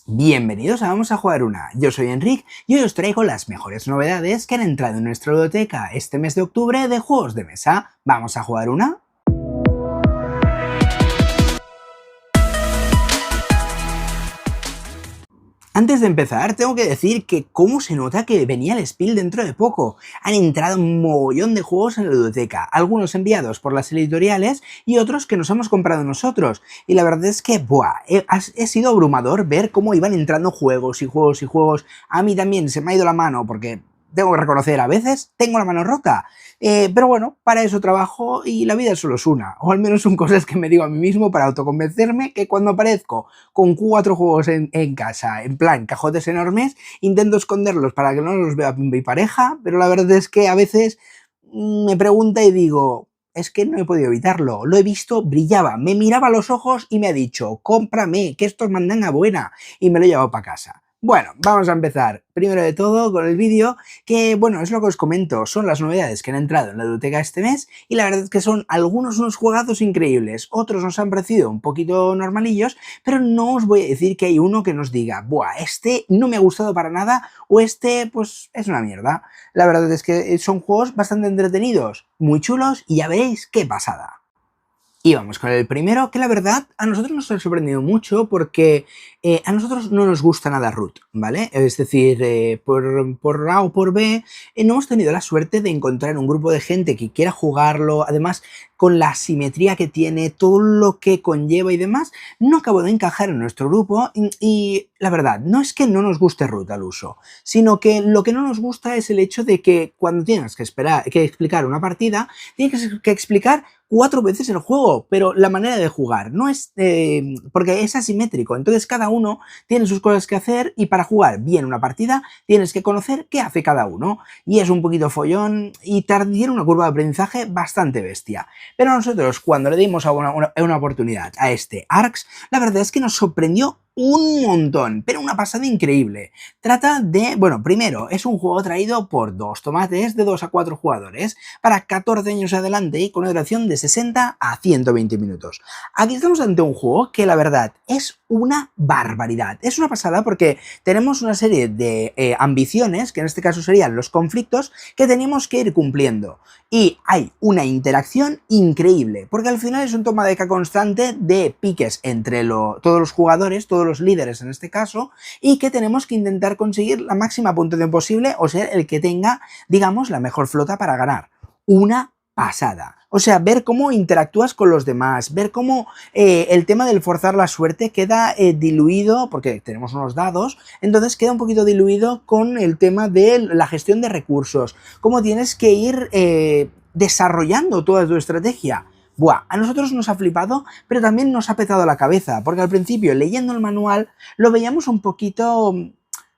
Bienvenidos a Vamos a Jugar Una, yo soy Enric y hoy os traigo las mejores novedades que han entrado en nuestra biblioteca este mes de octubre de juegos de mesa. ¿Vamos a jugar una? Antes de empezar, tengo que decir que cómo se nota que venía el Spiel dentro de poco. Han entrado un mogollón de juegos en la biblioteca, algunos enviados por las editoriales y otros que nos hemos comprado nosotros. Y la verdad es que, ha sido abrumador ver cómo iban entrando juegos y juegos y juegos. A mí también se me ha ido la mano porque tengo que reconocer, a veces tengo la mano rota. Pero bueno, para eso trabajo y la vida solo es una. O al menos son cosas que me digo a mí mismo para autoconvencerme que cuando aparezco con 4 juegos en casa, en plan cajotes enormes, intento esconderlos para que no los vea mi pareja, pero la verdad es que a veces me pregunta y digo, es que no he podido evitarlo, lo he visto, brillaba, me miraba a los ojos y me ha dicho, cómprame, que esto es mandanga buena, y me lo he llevado para casa. Bueno, vamos a empezar primero de todo con el vídeo, que bueno, es lo que os comento, son las novedades que han entrado en la biblioteca este mes y la verdad es que son algunos unos juegazos increíbles, otros nos han parecido un poquito normalillos, pero no os voy a decir que hay uno que nos diga, buah, este no me ha gustado para nada o este pues es una mierda. La verdad es que son juegos bastante entretenidos, muy chulos y ya veréis qué pasada. Y vamos con el primero, que la verdad a nosotros nos ha sorprendido mucho porque a nosotros no nos gusta nada Root, ¿vale? Es decir, por A o por B, no hemos tenido la suerte de encontrar un grupo de gente que quiera jugarlo, además con la simetría que tiene, todo lo que conlleva y demás, no acabó de encajar en nuestro grupo y la verdad, no es que no nos guste Root al uso, sino que lo que no nos gusta es el hecho de que cuando tienes que explicar una partida, tienes que explicar 4 veces el juego, pero la manera de jugar no es porque es asimétrico, entonces cada uno tiene sus cosas que hacer y para jugar bien una partida tienes que conocer qué hace cada uno y es un poquito follón y tiene una curva de aprendizaje bastante bestia. Pero nosotros cuando le dimos una oportunidad a este Arx, la verdad es que nos sorprendió un montón, pero una pasada increíble. Trata de, bueno, primero, es un juego traído por 2 tomates de 2 a 4 jugadores para 14 años adelante y con una duración de 60 a 120 minutos. Aquí estamos ante un juego que la verdad es una barbaridad. Es una pasada porque tenemos una serie de ambiciones, que en este caso serían los conflictos, que tenemos que ir cumpliendo. Y hay una interacción increíble, porque al final es un toma de daca constante de piques entre todos los jugadores, todos los líderes en este caso, y que tenemos que intentar conseguir la máxima puntuación posible o ser el que tenga, digamos, la mejor flota para ganar. Una pasada. O sea, ver cómo interactúas con los demás, ver cómo el tema del forzar la suerte queda diluido, porque tenemos unos dados, entonces queda un poquito diluido con el tema de la gestión de recursos, cómo tienes que ir desarrollando toda tu estrategia. Buah, a nosotros nos ha flipado, pero también nos ha petado la cabeza, porque al principio, leyendo el manual, lo veíamos un poquito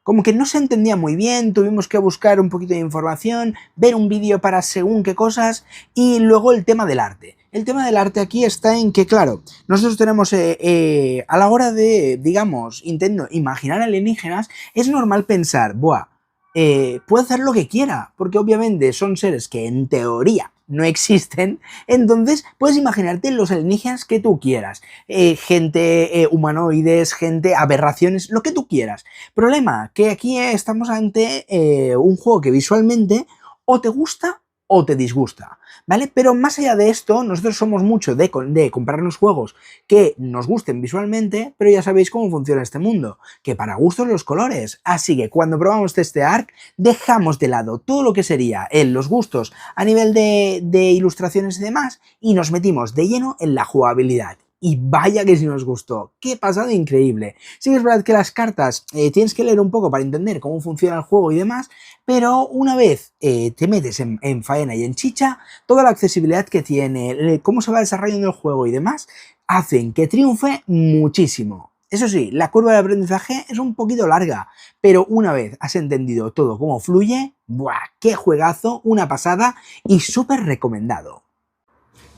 como que no se entendía muy bien, tuvimos que buscar un poquito de información, ver un vídeo para según qué cosas, y luego el tema del arte. El tema del arte aquí está en que, claro, nosotros tenemos, a la hora de, digamos, intento imaginar alienígenas, es normal pensar, buah, puede hacer lo que quiera, porque obviamente son seres que en teoría no existen, entonces puedes imaginarte los alienígenas que tú quieras, gente humanoides, gente, aberraciones, lo que tú quieras. Problema, que aquí estamos ante un juego que visualmente o te gusta o te disgusta, ¿vale? Pero más allá de esto, nosotros somos mucho de comprarnos juegos que nos gusten visualmente, pero ya sabéis cómo funciona este mundo, que para gustos los colores, así que cuando probamos este Ark, dejamos de lado todo lo que sería los gustos a nivel de ilustraciones y demás, y nos metimos de lleno en la jugabilidad. Y vaya que si nos gustó, qué pasada increíble. Sí que es verdad que las cartas tienes que leer un poco para entender cómo funciona el juego y demás, pero una vez te metes en faena y en chicha, toda la accesibilidad que tiene, cómo se va desarrollando el juego y demás, hacen que triunfe muchísimo. Eso sí, la curva de aprendizaje es un poquito larga, pero una vez has entendido todo cómo fluye, ¡buah! ¡Qué juegazo! Una pasada y súper recomendado.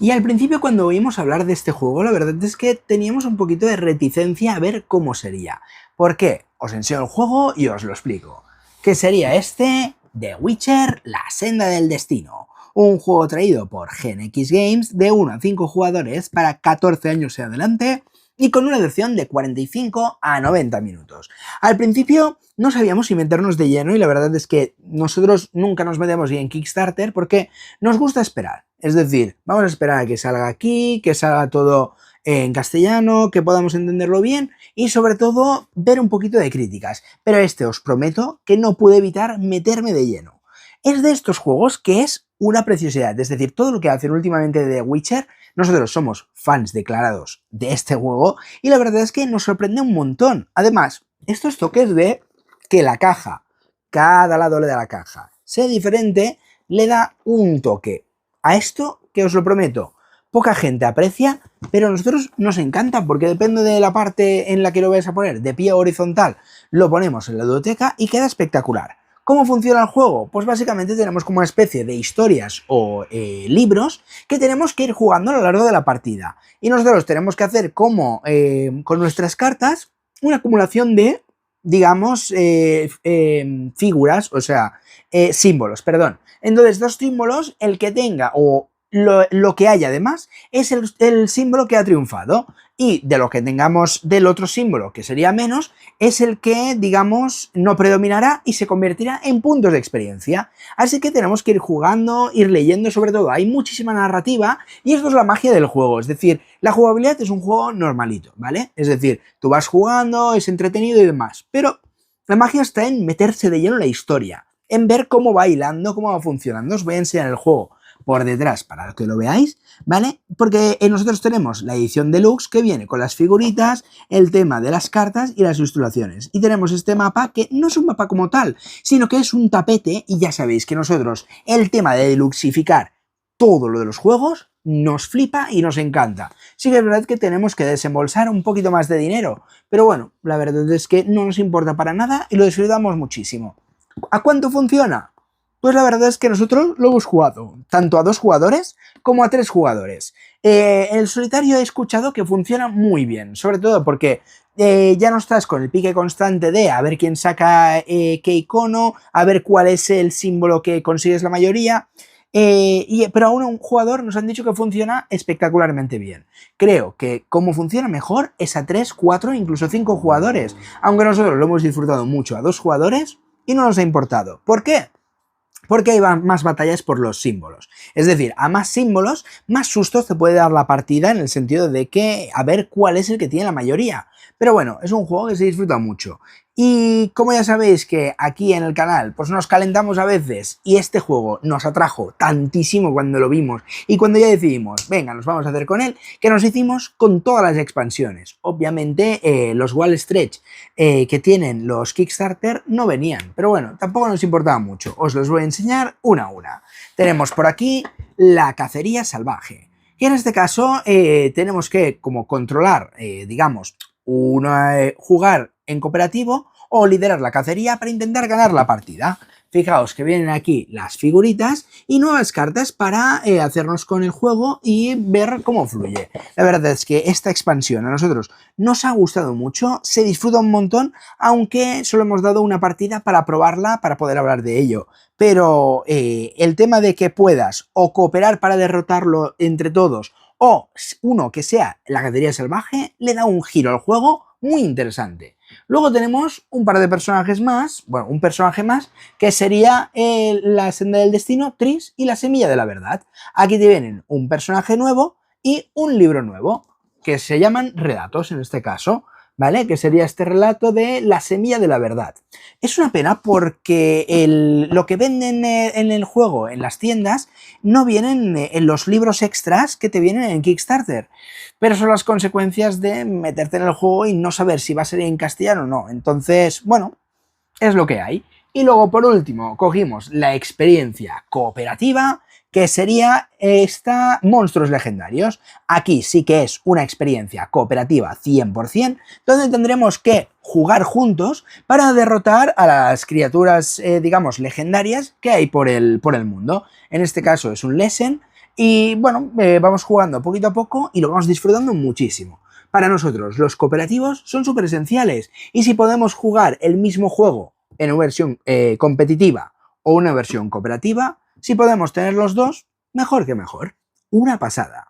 Y al principio cuando oímos hablar de este juego, la verdad es que teníamos un poquito de reticencia a ver cómo sería. ¿Por qué? Os enseño el juego y os lo explico. ¿Qué sería este? The Witcher, la senda del destino. Un juego traído por Gen X Games de 1 a 5 jugadores para 14 años en adelante y con una duración de 45 a 90 minutos. Al principio no sabíamos si meternos de lleno y la verdad es que nosotros nunca nos metemos en Kickstarter porque nos gusta esperar. Es decir, vamos a esperar a que salga aquí, que salga todo en castellano, que podamos entenderlo bien y sobre todo ver un poquito de críticas. Pero os prometo que no pude evitar meterme de lleno. Es de estos juegos que es una preciosidad, es decir, todo lo que hacen últimamente de The Witcher, nosotros somos fans declarados de este juego y la verdad es que nos sorprende un montón. Además, estos toques de que la caja, cada lado de la caja, sea diferente, le da un toque a esto que os lo prometo. Poca gente aprecia, pero a nosotros nos encanta porque depende de la parte en la que lo vayas a poner, de pie horizontal, lo ponemos en la biblioteca y queda espectacular. ¿Cómo funciona el juego? Pues básicamente tenemos como una especie de historias o libros que tenemos que ir jugando a lo largo de la partida. Y nosotros tenemos que hacer como con nuestras cartas una acumulación de, digamos, figuras, o sea, símbolos, perdón. Entonces, dos símbolos, el que tenga o lo que haya además es el símbolo que ha triunfado y de lo que tengamos del otro símbolo, que sería menos, es el que, digamos, no predominará y se convertirá en puntos de experiencia. Así que tenemos que ir jugando, ir leyendo sobre todo. Hay muchísima narrativa y esto es la magia del juego. Es decir, la jugabilidad es un juego normalito, ¿vale? Es decir, tú vas jugando, es entretenido y demás. Pero la magia está en meterse de lleno en la historia, en ver cómo va hilando, cómo va funcionando. Os voy a enseñar el juego por detrás para que lo veáis, ¿vale? Porque nosotros tenemos la edición deluxe que viene con las figuritas, el tema de las cartas y las ilustraciones. Y tenemos este mapa que no es un mapa como tal, sino que es un tapete y ya sabéis que nosotros el tema de deluxificar todo lo de los juegos nos flipa y nos encanta. Sí que es verdad que tenemos que desembolsar un poquito más de dinero, pero bueno, la verdad es que no nos importa para nada y lo disfrutamos muchísimo. ¿A cuánto funciona? Pues la verdad es que nosotros lo hemos jugado tanto a 2 jugadores como a 3 jugadores. En el solitario he escuchado que funciona muy bien, sobre todo porque ya no estás con el pique constante de a ver quién saca qué icono, a ver cuál es el símbolo que consigues la mayoría. Pero a un jugador nos han dicho que funciona espectacularmente bien. Creo que como funciona mejor es a 3, 4, incluso 5 jugadores, aunque nosotros lo hemos disfrutado mucho a 2 jugadores y no nos ha importado. ¿Por qué? Porque hay más batallas por los símbolos. Es decir, a más símbolos, más sustos te puede dar la partida en el sentido de que a ver cuál es el que tiene la mayoría. Pero bueno, es un juego que se disfruta mucho. Y como ya sabéis que aquí en el canal pues nos calentamos a veces y este juego nos atrajo tantísimo cuando lo vimos y cuando ya decidimos, venga, nos vamos a hacer con él, que nos hicimos con todas las expansiones. Obviamente los Wall Stretch que tienen los Kickstarter no venían, pero bueno, tampoco nos importaba mucho. Os los voy a enseñar una a una. Tenemos por aquí la cacería salvaje. Y en este caso tenemos que como controlar, digamos, jugar en cooperativo o liderar la cacería para intentar ganar la partida. Fijaos que vienen aquí las figuritas y nuevas cartas para hacernos con el juego y ver cómo fluye. La verdad es que esta expansión a nosotros nos ha gustado mucho, se disfruta un montón, aunque solo hemos dado una partida para probarla, para poder hablar de ello. Pero el tema de que puedas o cooperar para derrotarlo entre todos o uno que sea la cacería salvaje le da un giro al juego muy interesante. Luego tenemos un par de personajes más, bueno, un personaje más, que sería la senda del destino, Triss y la semilla de la verdad. Aquí te vienen un personaje nuevo y un libro nuevo, que se llaman relatos en este caso, ¿vale? Que sería este relato de la semilla de la verdad. Es una pena porque lo que venden en el juego, en las tiendas, no vienen en los libros extras que te vienen en Kickstarter. Pero son las consecuencias de meterte en el juego y no saber si va a ser en castellano o no. Entonces, bueno, es lo que hay. Y luego, por último, cogimos la experiencia cooperativa, que sería esta Monstruos Legendarios. Aquí sí que es una experiencia cooperativa 100%, donde tendremos que jugar juntos para derrotar a las criaturas, digamos, legendarias que hay por el mundo. En este caso es un Lesson. Y bueno, vamos jugando poquito a poco y lo vamos disfrutando muchísimo. Para nosotros, los cooperativos son súper esenciales. Y si podemos jugar el mismo juego en una versión competitiva o una versión cooperativa, si podemos tener los dos, mejor que mejor. Una pasada.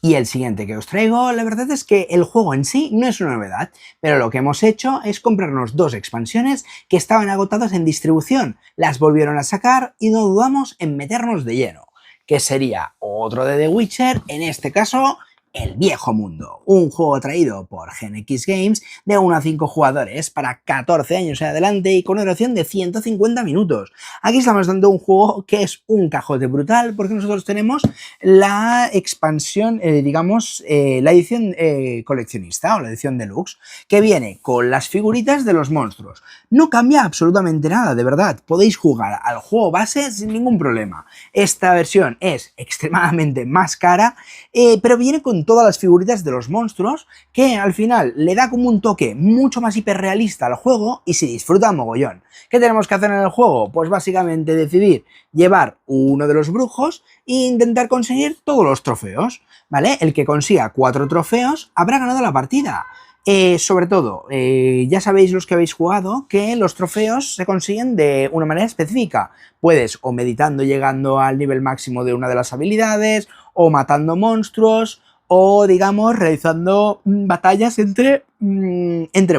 Y el siguiente que os traigo, la verdad es que el juego en sí no es una novedad, pero lo que hemos hecho es comprarnos 2 expansiones que estaban agotadas en distribución, las volvieron a sacar y no dudamos en meternos de lleno, que sería otro de The Witcher, en este caso El Viejo Mundo, un juego traído por GeneX Games de 1 a 5 jugadores para 14 años en adelante y con una duración de 150 minutos. Aquí estamos dando un juego que es un cajote brutal porque nosotros tenemos la expansión, digamos, la edición coleccionista o la edición deluxe, que viene con las figuritas de los monstruos. No cambia absolutamente nada, de verdad. Podéis jugar al juego base sin ningún problema. Esta versión es extremadamente más cara, pero viene con todas las figuritas de los monstruos, que al final le da como un toque mucho más hiperrealista al juego y se disfruta mogollón. ¿Qué tenemos que hacer en el juego? Pues básicamente decidir llevar uno de los brujos e intentar conseguir todos los trofeos, ¿vale? El que consiga 4 trofeos habrá ganado la partida. Sobre todo, ya sabéis los que habéis jugado que los trofeos se consiguen de una manera específica. Puedes o meditando llegando al nivel máximo de una de las habilidades, o matando monstruos, o digamos realizando batallas entre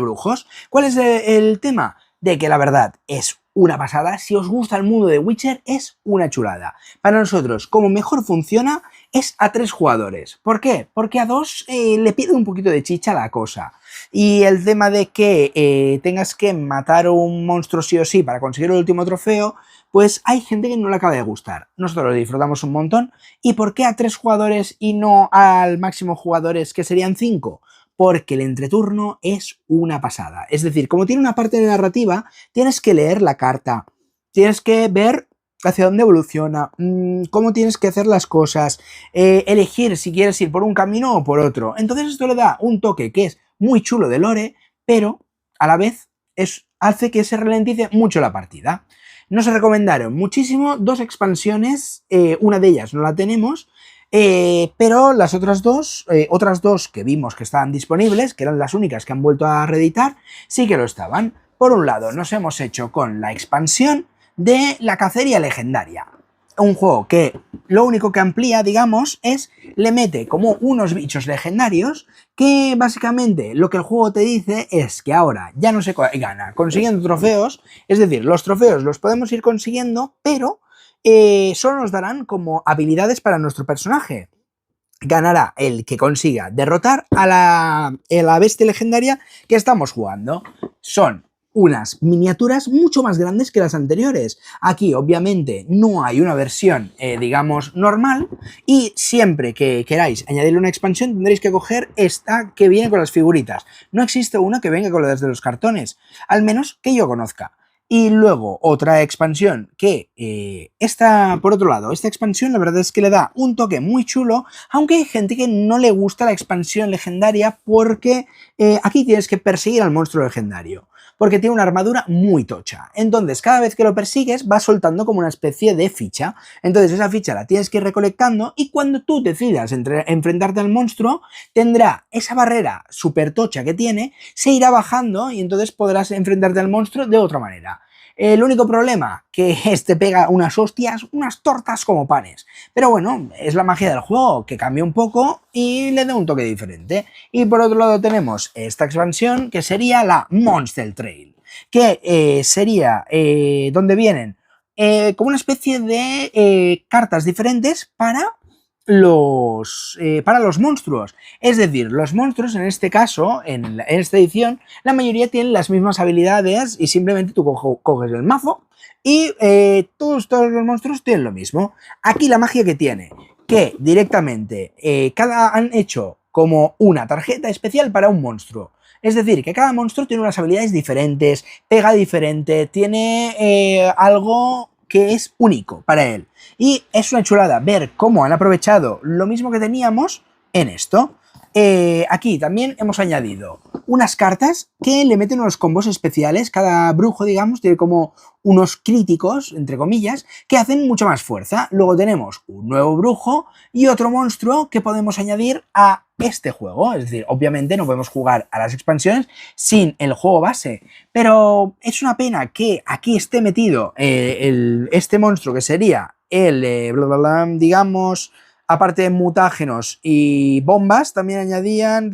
brujos. ¿Cuál es el tema? De que la verdad es una pasada. Si os gusta el mundo de Witcher, es una chulada. Para nosotros, como mejor funciona, es a 3 jugadores. ¿Por qué? Porque a 2 le pide un poquito de chicha la cosa. Y el tema de que tengas que matar un monstruo sí o sí para conseguir el último trofeo, pues hay gente que no le acaba de gustar. Nosotros lo disfrutamos un montón. ¿Y por qué a 3 jugadores y no al máximo jugadores que serían 5? Porque el entreturno es una pasada. Es decir, como tiene una parte de narrativa, tienes que leer la carta, tienes que ver hacia dónde evoluciona, cómo tienes que hacer las cosas, elegir si quieres ir por un camino o por otro. Entonces esto le da un toque que es muy chulo de lore, pero a la vez hace que se ralentice mucho la partida. Nos recomendaron muchísimo 2 expansiones, una de ellas no la tenemos, pero las otras dos que vimos que estaban disponibles, que eran las únicas que han vuelto a reeditar, sí que lo estaban. Por un lado, nos hemos hecho con la expansión de la cacería legendaria. Un juego que lo único que amplía, digamos, le mete como unos bichos legendarios que básicamente lo que el juego te dice es que ahora ya no se gana consiguiendo trofeos, es decir, los trofeos los podemos ir consiguiendo, pero solo nos darán como habilidades para nuestro personaje. Ganará el que consiga derrotar a la bestia legendaria que estamos jugando. Son unas miniaturas mucho más grandes que las anteriores. Aquí, obviamente, no hay una versión, digamos, normal, y siempre que queráis añadirle una expansión tendréis que coger esta que viene con las figuritas. No existe una que venga con las de los cartones, al menos que yo conozca. Y luego otra expansión que por otro lado, esta expansión la verdad es que le da un toque muy chulo, aunque hay gente que no le gusta la expansión legendaria porque aquí tienes que perseguir al monstruo legendario, porque tiene una armadura muy tocha. Entonces cada vez que lo persigues va soltando como una especie de ficha, entonces esa ficha la tienes que ir recolectando y cuando tú decidas enfrentarte al monstruo tendrá esa barrera súper tocha que tiene, se irá bajando y entonces podrás enfrentarte al monstruo de otra manera. El único problema, que este pega unas hostias, unas tortas como panes. Pero bueno, es la magia del juego, que cambia un poco y le da un toque diferente. Y por otro lado tenemos esta expansión, que sería la Monster Trail, que sería donde vienen como una especie de cartas diferentes para los monstruos. Es decir, los monstruos en este caso, en esta edición, la mayoría tienen las mismas habilidades y simplemente tú coges el mazo y todos los monstruos tienen lo mismo. Aquí la magia que tiene, que directamente han hecho como una tarjeta especial para un monstruo. Es decir, que cada monstruo tiene unas habilidades diferentes, pega diferente, tiene algo que es único para él. Y es una chulada ver cómo han aprovechado lo mismo que teníamos en esto. Aquí también hemos añadido unas cartas que le meten unos combos especiales. Cada brujo, digamos, tiene como unos críticos, entre comillas, que hacen mucha más fuerza. Luego tenemos un nuevo brujo y otro monstruo que podemos añadir a este juego. Es decir, obviamente no podemos jugar a las expansiones sin el juego base, pero es una pena que aquí esté metido este monstruo que sería el, digamos, Aparte de mutágenos y bombas, también añadían...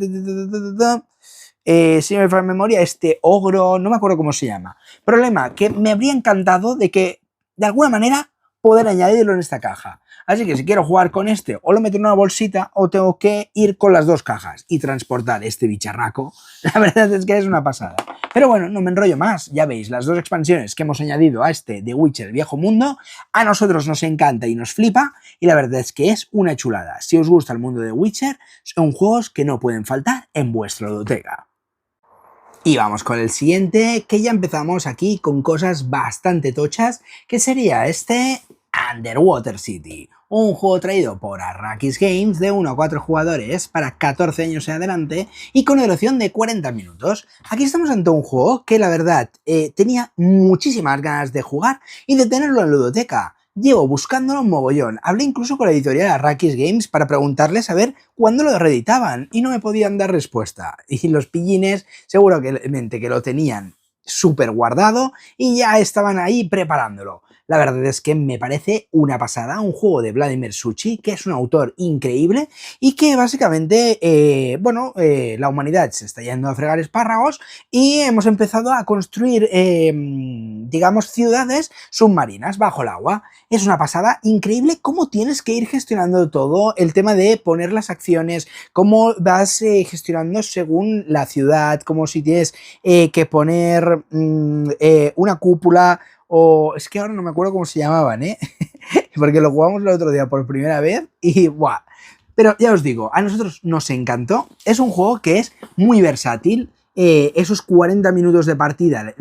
si me falla la memoria, este ogro, no me acuerdo cómo se llama. Problema, que me habría encantado de que, de alguna manera, poder añadirlo en esta caja. Así que si quiero jugar con este, o lo meto en una bolsita, o tengo que ir con las dos cajas y transportar este bicharraco. La verdad es que es una pasada. Pero bueno, no me enrollo más. Ya veis, las dos expansiones que hemos añadido a este The Witcher Viejo Mundo, a nosotros nos encanta y nos flipa, y la verdad es que es una chulada. Si os gusta el mundo de Witcher, son juegos que no pueden faltar en vuestra ludoteca. Y vamos con el siguiente, que ya empezamos aquí con cosas bastante tochas, que sería este Underwater City, un juego traído por Arrakis Games de 1 a 4 jugadores para 14 años en adelante y con una duración de 40 minutos. Aquí estamos ante un juego que la verdad tenía muchísimas ganas de jugar y de tenerlo en ludoteca. Llevo buscándolo un mogollón. Hablé incluso con la editorial Arrakis Games para preguntarles a ver cuándo lo reeditaban y no me podían dar respuesta. Y los pillines seguro que lo tenían súper guardado y ya estaban ahí preparándolo. La verdad es que me parece una pasada, un juego de Vladimir Suchý, que es un autor increíble y que básicamente, la humanidad se está yendo a fregar espárragos y hemos empezado a construir, digamos, ciudades submarinas bajo el agua. Es una pasada increíble cómo tienes que ir gestionando todo, el tema de poner las acciones, cómo vas gestionando según la ciudad, como si tienes que poner una cúpula, o es que ahora no me acuerdo cómo se llamaban, porque lo jugamos el otro día por primera vez y ¡buah! Pero ya os digo, a nosotros nos encantó. Es un juego que es muy versátil. Esos 40 minutos de partida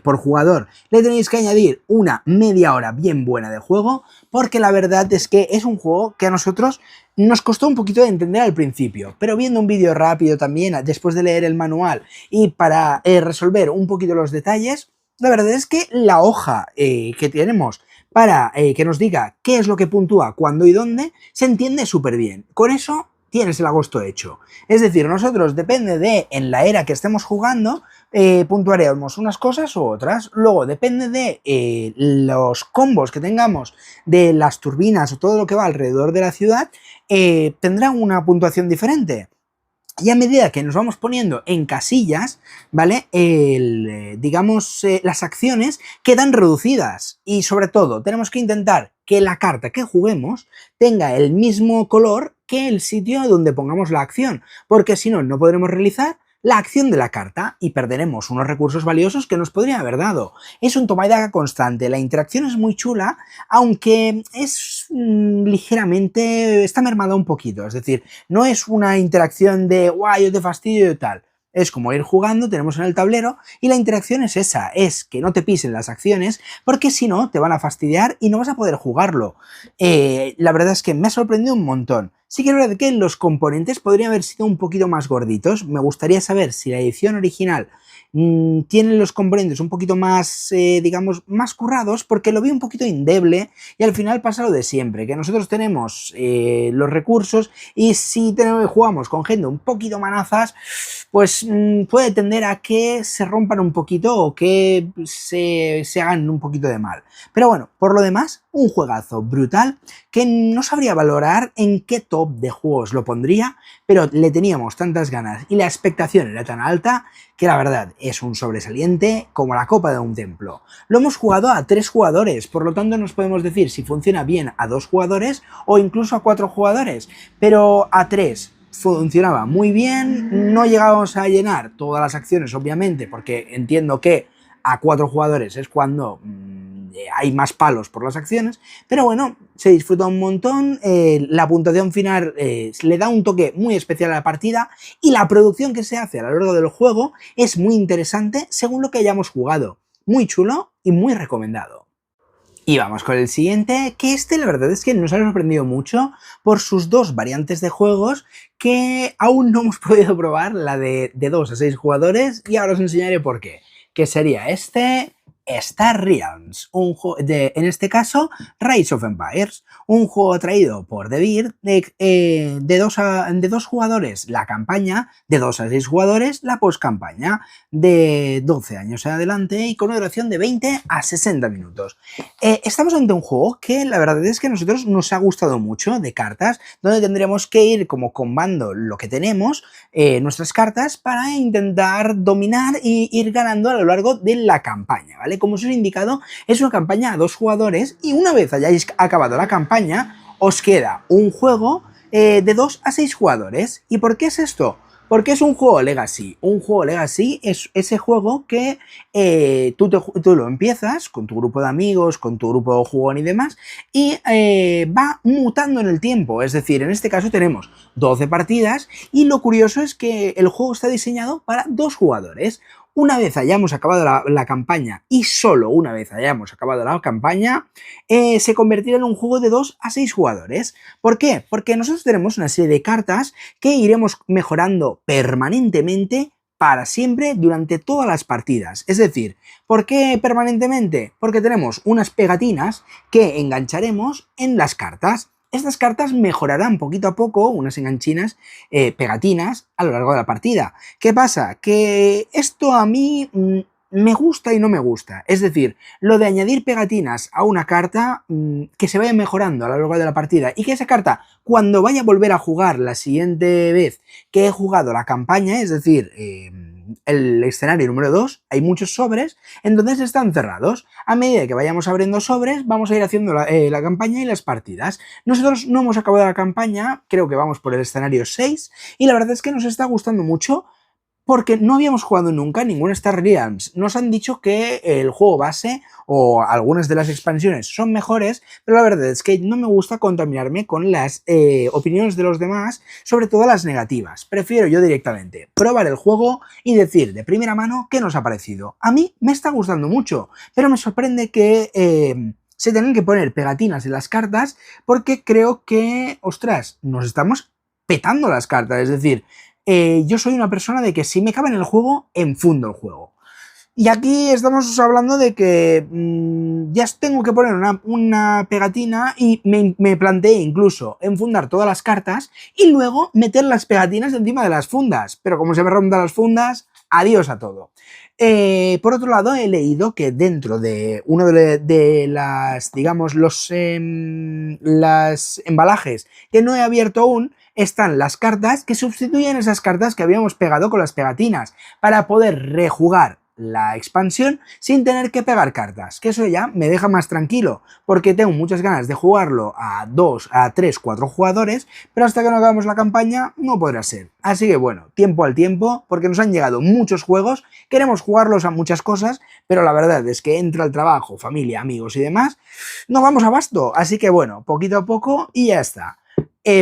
por jugador le tenéis que añadir una media hora bien buena de juego, porque la verdad es que es un juego que a nosotros nos costó un poquito de entender al principio, pero viendo un vídeo rápido también después de leer el manual y para resolver un poquito los detalles, la verdad es que la hoja que tenemos para que nos diga qué es lo que puntúa, cuándo y dónde, se entiende súper bien. Con eso tienes el agosto hecho. Es decir, nosotros, depende de en la era que estemos jugando, puntuaremos unas cosas u otras. Luego, depende de los combos que tengamos de las turbinas o todo lo que va alrededor de la ciudad, tendrá una puntuación diferente. Y a medida que nos vamos poniendo en casillas, ¿vale? Las acciones quedan reducidas. Y sobre todo, tenemos que intentar que la carta que juguemos tenga el mismo color que el sitio donde pongamos la acción. Porque si no, no podremos realizar la acción de la carta y perderemos unos recursos valiosos que nos podrían haber dado. Es un toma y daca constante, la interacción es muy chula, aunque es ligeramente, está mermada un poquito, es decir, no es una interacción de guay, yo te fastidio y tal. Es como ir jugando, tenemos en el tablero, y la interacción es esa, es que no te pisen las acciones, porque si no, te van a fastidiar y no vas a poder jugarlo. La verdad es que me ha sorprendido un montón. Sí que es verdad que los componentes podrían haber sido un poquito más gorditos. Me gustaría saber si la edición original tiene los componentes un poquito más, más currados, porque lo vi un poquito endeble y al final pasa lo de siempre, que nosotros tenemos los recursos y si jugamos con gente un poquito manazas, pues puede tender a que se rompan un poquito o que se hagan un poquito de mal. Pero bueno, por lo demás, un juegazo brutal que no sabría valorar en qué top de juegos lo pondría, pero le teníamos tantas ganas y la expectación era tan alta que la verdad es un sobresaliente como la copa de un templo. Lo hemos jugado a 3 jugadores, por lo tanto nos podemos decir si funciona bien a 2 jugadores o incluso a 4 jugadores, pero a 3 funcionaba muy bien, no llegábamos a llenar todas las acciones obviamente, porque entiendo que a 4 jugadores es cuando hay más palos por las acciones, pero bueno, se disfruta un montón, la puntuación final le da un toque muy especial a la partida y la producción que se hace a lo largo del juego es muy interesante según lo que hayamos jugado, muy chulo y muy recomendado. Y vamos con el siguiente, que la verdad es que nos ha sorprendido mucho por sus 2 variantes de juegos que aún no hemos podido probar, la de 2 a 6 jugadores, y ahora os enseñaré por qué, que sería este Star Realms, en este caso Rise of Empires, un juego traído por Devir de dos jugadores la campaña, de 2 a 6 jugadores la postcampaña, de 12 años en adelante y con una duración de 20 a 60 minutos. Estamos ante un juego que la verdad es que a nosotros nos ha gustado mucho, de cartas, donde tendremos que ir como combando lo que tenemos, nuestras cartas, para intentar dominar y ir ganando a lo largo de la campaña, ¿vale? Como os he indicado, es una campaña a 2 jugadores y una vez hayáis acabado la campaña, os queda un juego de 2 a 6 jugadores. ¿Y por qué es esto? Porque es un juego Legacy. Un juego Legacy es ese juego que tú lo empiezas con tu grupo de amigos, con tu grupo de jugón y demás, y va mutando en el tiempo. Es decir, en este caso tenemos 12 partidas y lo curioso es que el juego está diseñado para 2 jugadores. Una vez hayamos acabado la campaña, y solo una vez hayamos acabado la campaña, se convertirá en un juego de 2 a 6 jugadores. ¿Por qué? Porque nosotros tenemos una serie de cartas que iremos mejorando permanentemente para siempre durante todas las partidas. Es decir, ¿por qué permanentemente? Porque tenemos unas pegatinas que engancharemos en las cartas. Estas cartas mejorarán poquito a poco, unas enganchinas, pegatinas, a lo largo de la partida. ¿Qué pasa? Que esto a mí me gusta y no me gusta. Es decir, lo de añadir pegatinas a una carta que se vaya mejorando a lo largo de la partida y que esa carta, cuando vaya a volver a jugar la siguiente vez que he jugado la campaña, es decir, el escenario número 2, hay muchos sobres, entonces están cerrados. A medida que vayamos abriendo sobres, vamos a ir haciendo la campaña y las partidas. Nosotros no hemos acabado la campaña, creo que vamos por el escenario 6, y la verdad es que nos está gustando mucho, porque no habíamos jugado nunca ningún Star Realms. Nos han dicho que el juego base o algunas de las expansiones son mejores, pero la verdad es que no me gusta contaminarme con las opiniones de los demás, sobre todo las negativas. Prefiero yo directamente probar el juego y decir de primera mano qué nos ha parecido. A mí me está gustando mucho, pero me sorprende que se tengan que poner pegatinas en las cartas, porque creo que, ostras, nos estamos petando las cartas. Es decir, yo soy una persona de que si me cabe en el juego, enfundo el juego. Y aquí estamos hablando de que ya tengo que poner una pegatina y me planteé incluso enfundar todas las cartas y luego meter las pegatinas encima de las fundas. Pero como se me rompen las fundas, adiós a todo. Por otro lado, he leído que dentro de uno de las, digamos, los embalajes que no he abierto aún, están las cartas que sustituyen esas cartas que habíamos pegado con las pegatinas para poder rejugar la expansión sin tener que pegar cartas, que eso ya me deja más tranquilo, porque tengo muchas ganas de jugarlo a 2, a 3, 4 jugadores, pero hasta que no acabemos la campaña no podrá ser. Así que bueno, tiempo al tiempo, porque nos han llegado muchos juegos, queremos jugarlos a muchas cosas, pero la verdad es que entra el trabajo, familia, amigos y demás, no vamos a abasto, así que bueno, poquito a poco y ya está.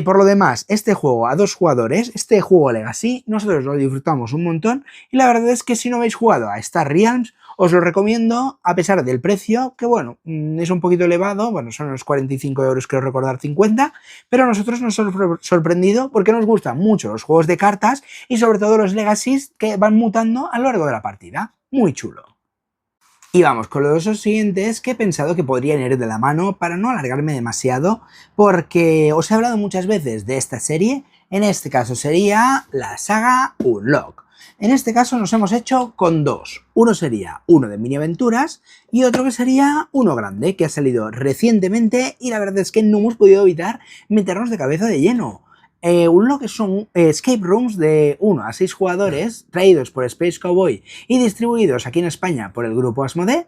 Por lo demás, este juego a 2 jugadores, este juego Legacy, nosotros lo disfrutamos un montón y la verdad es que si no habéis jugado a Star Realms, os lo recomiendo a pesar del precio, que bueno, es un poquito elevado, bueno, son unos 45 euros, creo recordar 50, pero a nosotros nos ha sorprendido porque nos gustan mucho los juegos de cartas y sobre todo los Legacies que van mutando a lo largo de la partida. Muy chulo. Y vamos con los dos siguientes que he pensado que podrían ir de la mano para no alargarme demasiado, porque os he hablado muchas veces de esta serie. En este caso sería la saga Unlock. En este caso nos hemos hecho con 2. Uno sería uno de mini aventuras y otro que sería uno grande, que ha salido recientemente y la verdad es que no hemos podido evitar meternos de cabeza de lleno. Unlock son escape rooms de 1 a 6 jugadores, traídos por Space Cowboy y distribuidos aquí en España por el grupo Asmodee,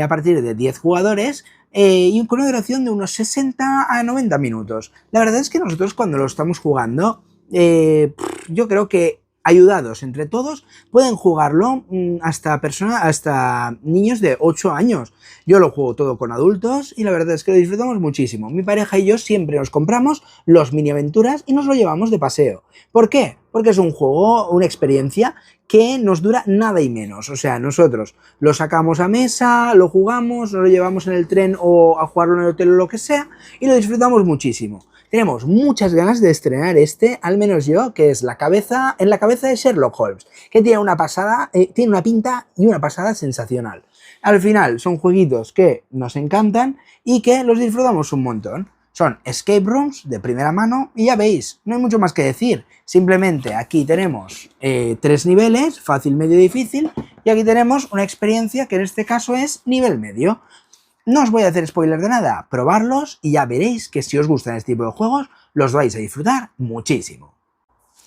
a partir de 10 jugadores, y con una duración de unos 60 a 90 minutos. La verdad es que nosotros cuando lo estamos jugando, yo creo que ayudados entre todos, pueden jugarlo hasta niños de 8 años. Yo lo juego todo con adultos y la verdad es que lo disfrutamos muchísimo. Mi pareja y yo siempre nos compramos los mini aventuras y nos lo llevamos de paseo. ¿Por qué? Porque es un juego, una experiencia que nos dura nada y menos. O sea, nosotros lo sacamos a mesa, lo jugamos, nos lo llevamos en el tren o a jugarlo en el hotel o lo que sea y lo disfrutamos muchísimo. tenemos muchas ganas de estrenar este, al menos yo, que es en la cabeza de Sherlock Holmes, que tiene una pasada, tiene una pinta y una pasada sensacional. Al final son jueguitos que nos encantan y que los disfrutamos un montón. Son escape rooms de primera mano y ya veis, no hay mucho más que decir. Simplemente aquí tenemos 3 niveles, fácil, medio y difícil, y aquí tenemos una experiencia que en este caso es nivel medio. No os voy a hacer spoiler de nada, probarlos y ya veréis que si os gustan este tipo de juegos, los vais a disfrutar muchísimo.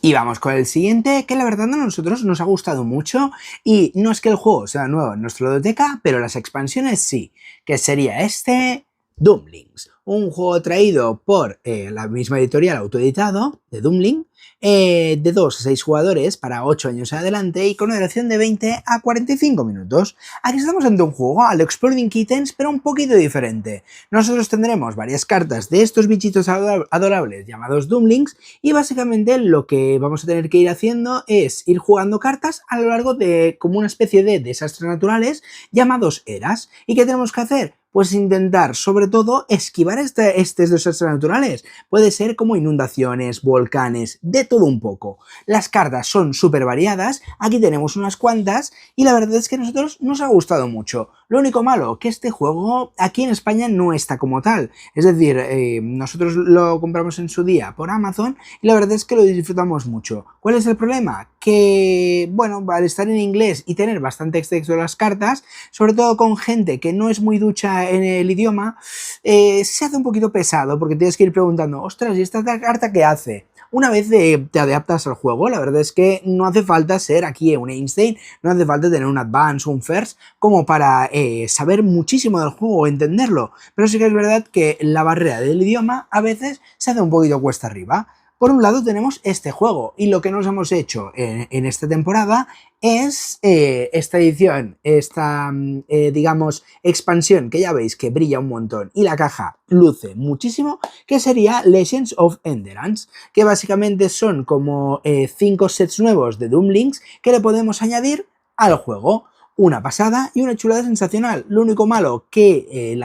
Y vamos con el siguiente, que la verdad a nosotros nos ha gustado mucho y no es que el juego sea nuevo en nuestra biblioteca, pero las expansiones sí, que sería este Doom Links, un juego traído por la misma editorial autoeditado de Doom Link, de 2 a 6 jugadores para 8 años en adelante y con una duración de 20 a 45 minutos. Aquí estamos ante un juego al Exploding Kittens, pero un poquito diferente. Nosotros tendremos varias cartas de estos bichitos adorables llamados Doom Links y básicamente lo que vamos a tener que ir haciendo es ir jugando cartas a lo largo de como una especie de desastres naturales llamados eras. ¿Y qué tenemos que hacer? Pues intentar, sobre todo, esquivar estos desastres naturales. Puede ser como inundaciones, volcanes, de todo un poco. Las cartas son súper variadas, aquí tenemos unas cuantas, y la verdad es que a nosotros nos ha gustado mucho. Lo único malo, que este juego aquí en España no está como tal. Es decir, nosotros lo compramos en su día por Amazon, y la verdad es que lo disfrutamos mucho. ¿Cuál es el problema? Que, bueno, al estar en inglés y tener bastante texto de las cartas, sobre todo con gente que no es muy ducha en el idioma, se hace un poquito pesado porque tienes que ir preguntando, ostras, ¿y esta carta qué hace? Una vez te adaptas al juego, la verdad es que no hace falta ser aquí un Einstein, no hace falta tener un Advance o un First como para saber muchísimo del juego o entenderlo, pero sí que es verdad que la barrera del idioma a veces se hace un poquito cuesta arriba. Por un lado tenemos este juego y lo que nos hemos hecho en esta temporada es esta edición, esta digamos expansión que ya veis que brilla un montón y la caja luce muchísimo, que sería Legends of Endurance, que básicamente son como 5 sets nuevos de Doom Links que le podemos añadir al juego. Una pasada y una chulada sensacional. Lo único malo que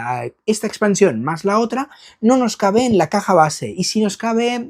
esta expansión más la otra no nos cabe en la caja base y si nos cabe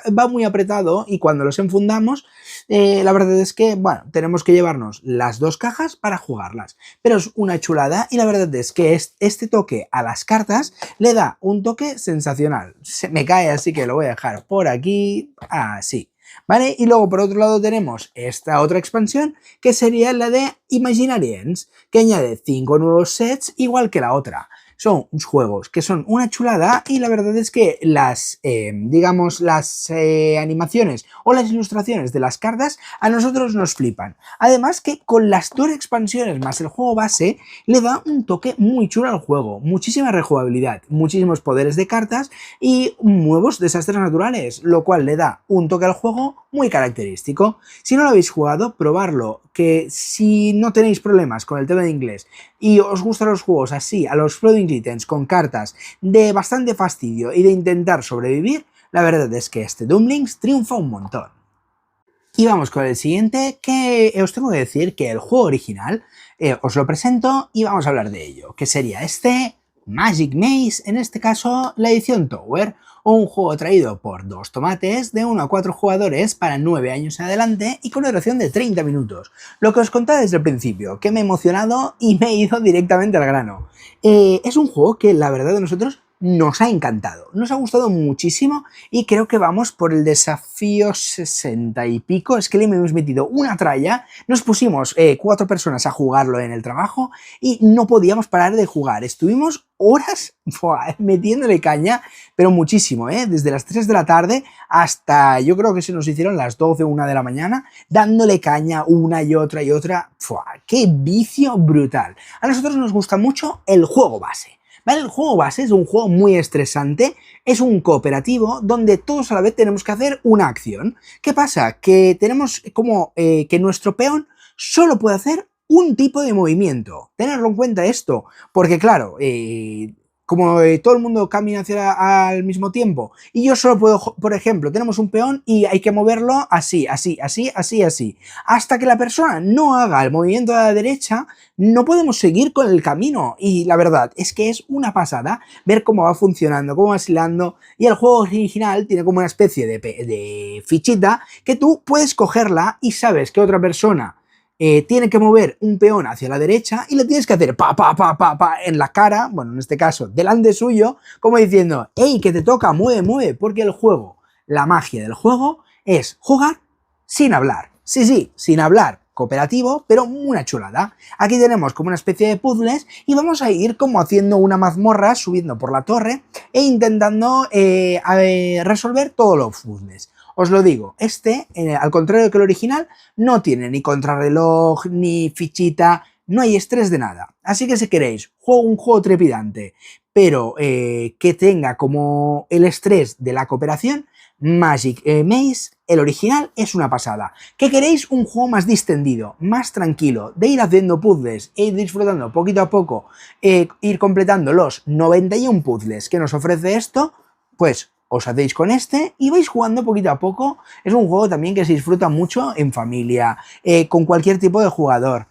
va muy apretado y cuando los enfundamos la verdad es que bueno, tenemos que llevarnos las 2 cajas para jugarlas, pero es una chulada y la verdad es que este toque a las cartas le da un toque sensacional. Se me cae así que lo voy a dejar por aquí así. ¿Vale? Y luego por otro lado tenemos esta otra expansión que sería la de Imaginarians, que añade 5 nuevos sets igual que la otra. Son juegos que son una chulada y la verdad es que las, digamos, las animaciones o las ilustraciones de las cartas a nosotros nos flipan. Además que con las 2 expansiones más el juego base le da un toque muy chulo al juego, muchísima rejugabilidad, muchísimos poderes de cartas y nuevos desastres naturales, lo cual le da un toque al juego muy característico. Si no lo habéis jugado, probarlo, que si no tenéis problemas con el tema de inglés y os gustan los juegos así, a los Exploding Kittens con cartas de bastante fastidio y de intentar sobrevivir, la verdad es que este Doom Links triunfa un montón. Y vamos con el siguiente, que os tengo que decir que el juego original os lo presento y vamos a hablar de ello, que sería este Magic Maze, en este caso la edición Tower, un juego traído por 2 tomates de 1 a 4 jugadores para 9 años en adelante y con una duración de 30 minutos. Lo que os contaba desde el principio, que me he emocionado y me he ido directamente al grano. Es un juego que la verdad de nosotros nos ha encantado, nos ha gustado muchísimo y creo que vamos por el desafío 60 y pico, es que le hemos metido una tralla, nos pusimos 4 personas a jugarlo en el trabajo y no podíamos parar de jugar, estuvimos horas metiéndole caña, pero muchísimo, desde las 3 de la tarde hasta yo creo que se nos hicieron las 12 o 1 de la mañana, dándole caña una y otra y otra, ¡qué vicio brutal! A nosotros nos gusta mucho el juego base. ¿Vale? El juego base es un juego muy estresante, es un cooperativo donde todos a la vez tenemos que hacer una acción. ¿Qué pasa? Que tenemos como que nuestro peón solo puede hacer un tipo de movimiento. Tenerlo en cuenta esto, porque claro, como todo el mundo camina al mismo tiempo y yo solo puedo, por ejemplo, tenemos un peón y hay que moverlo así, así, así, así, así. Hasta que la persona no haga el movimiento a la derecha, no podemos seguir con el camino. Y la verdad es que es una pasada ver cómo va funcionando, cómo va hilando. Y el juego original tiene como una especie de fichita que tú puedes cogerla y sabes que otra persona tiene que mover un peón hacia la derecha y le tienes que hacer pa, pa, pa, pa, pa en la cara, bueno, en este caso, delante suyo, como diciendo, hey, que te toca, mueve, mueve, porque el juego, la magia del juego es jugar sin hablar. Sí, sí, sin hablar, cooperativo, pero una chulada. Aquí tenemos como una especie de puzzles y vamos a ir como haciendo una mazmorra, subiendo por la torre e intentando resolver todos los puzzles. Os lo digo, al contrario que el original, no tiene ni contrarreloj, ni fichita, no hay estrés de nada. Así que si queréis un juego trepidante, pero que tenga como el estrés de la cooperación, Magic Maze, el original, es una pasada. ¿Qué queréis? Un juego más distendido, más tranquilo, de ir haciendo puzzles e ir disfrutando poquito a poco, ir completando los 91 puzzles que nos ofrece esto, pues os hacéis con este y vais jugando poquito a poco. Es un juego también que se disfruta mucho en familia, con cualquier tipo de jugador.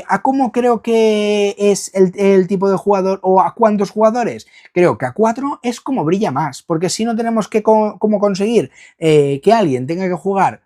¿A cómo creo que es el tipo de jugador o a cuántos jugadores? Creo que a 4 es como brilla más, porque si no tenemos que como conseguir que alguien tenga que jugar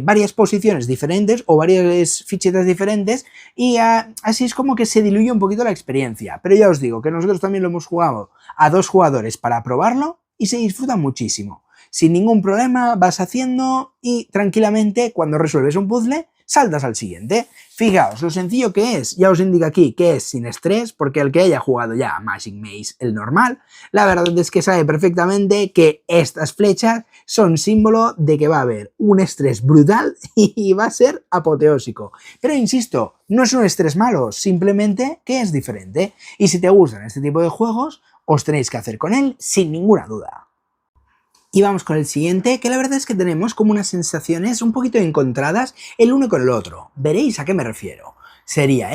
varias posiciones diferentes o varias fichetas diferentes y así es como que se diluye un poquito la experiencia. Pero ya os digo que nosotros también lo hemos jugado a 2 jugadores para probarlo y se disfruta muchísimo. Sin ningún problema vas haciendo y tranquilamente cuando resuelves un puzzle saltas al siguiente. Fijaos lo sencillo que es, ya os indica aquí que es sin estrés, porque el que haya jugado ya Magic Maze, el normal, la verdad es que sabe perfectamente que estas flechas son símbolo de que va a haber un estrés brutal y va a ser apoteósico. Pero insisto, no es un estrés malo, simplemente que es diferente. Y si te gustan este tipo de juegos, os tenéis que hacer con él sin ninguna duda. Y vamos con el siguiente, que la verdad es que tenemos como unas sensaciones un poquito encontradas el uno con el otro. Veréis a qué me refiero. Sería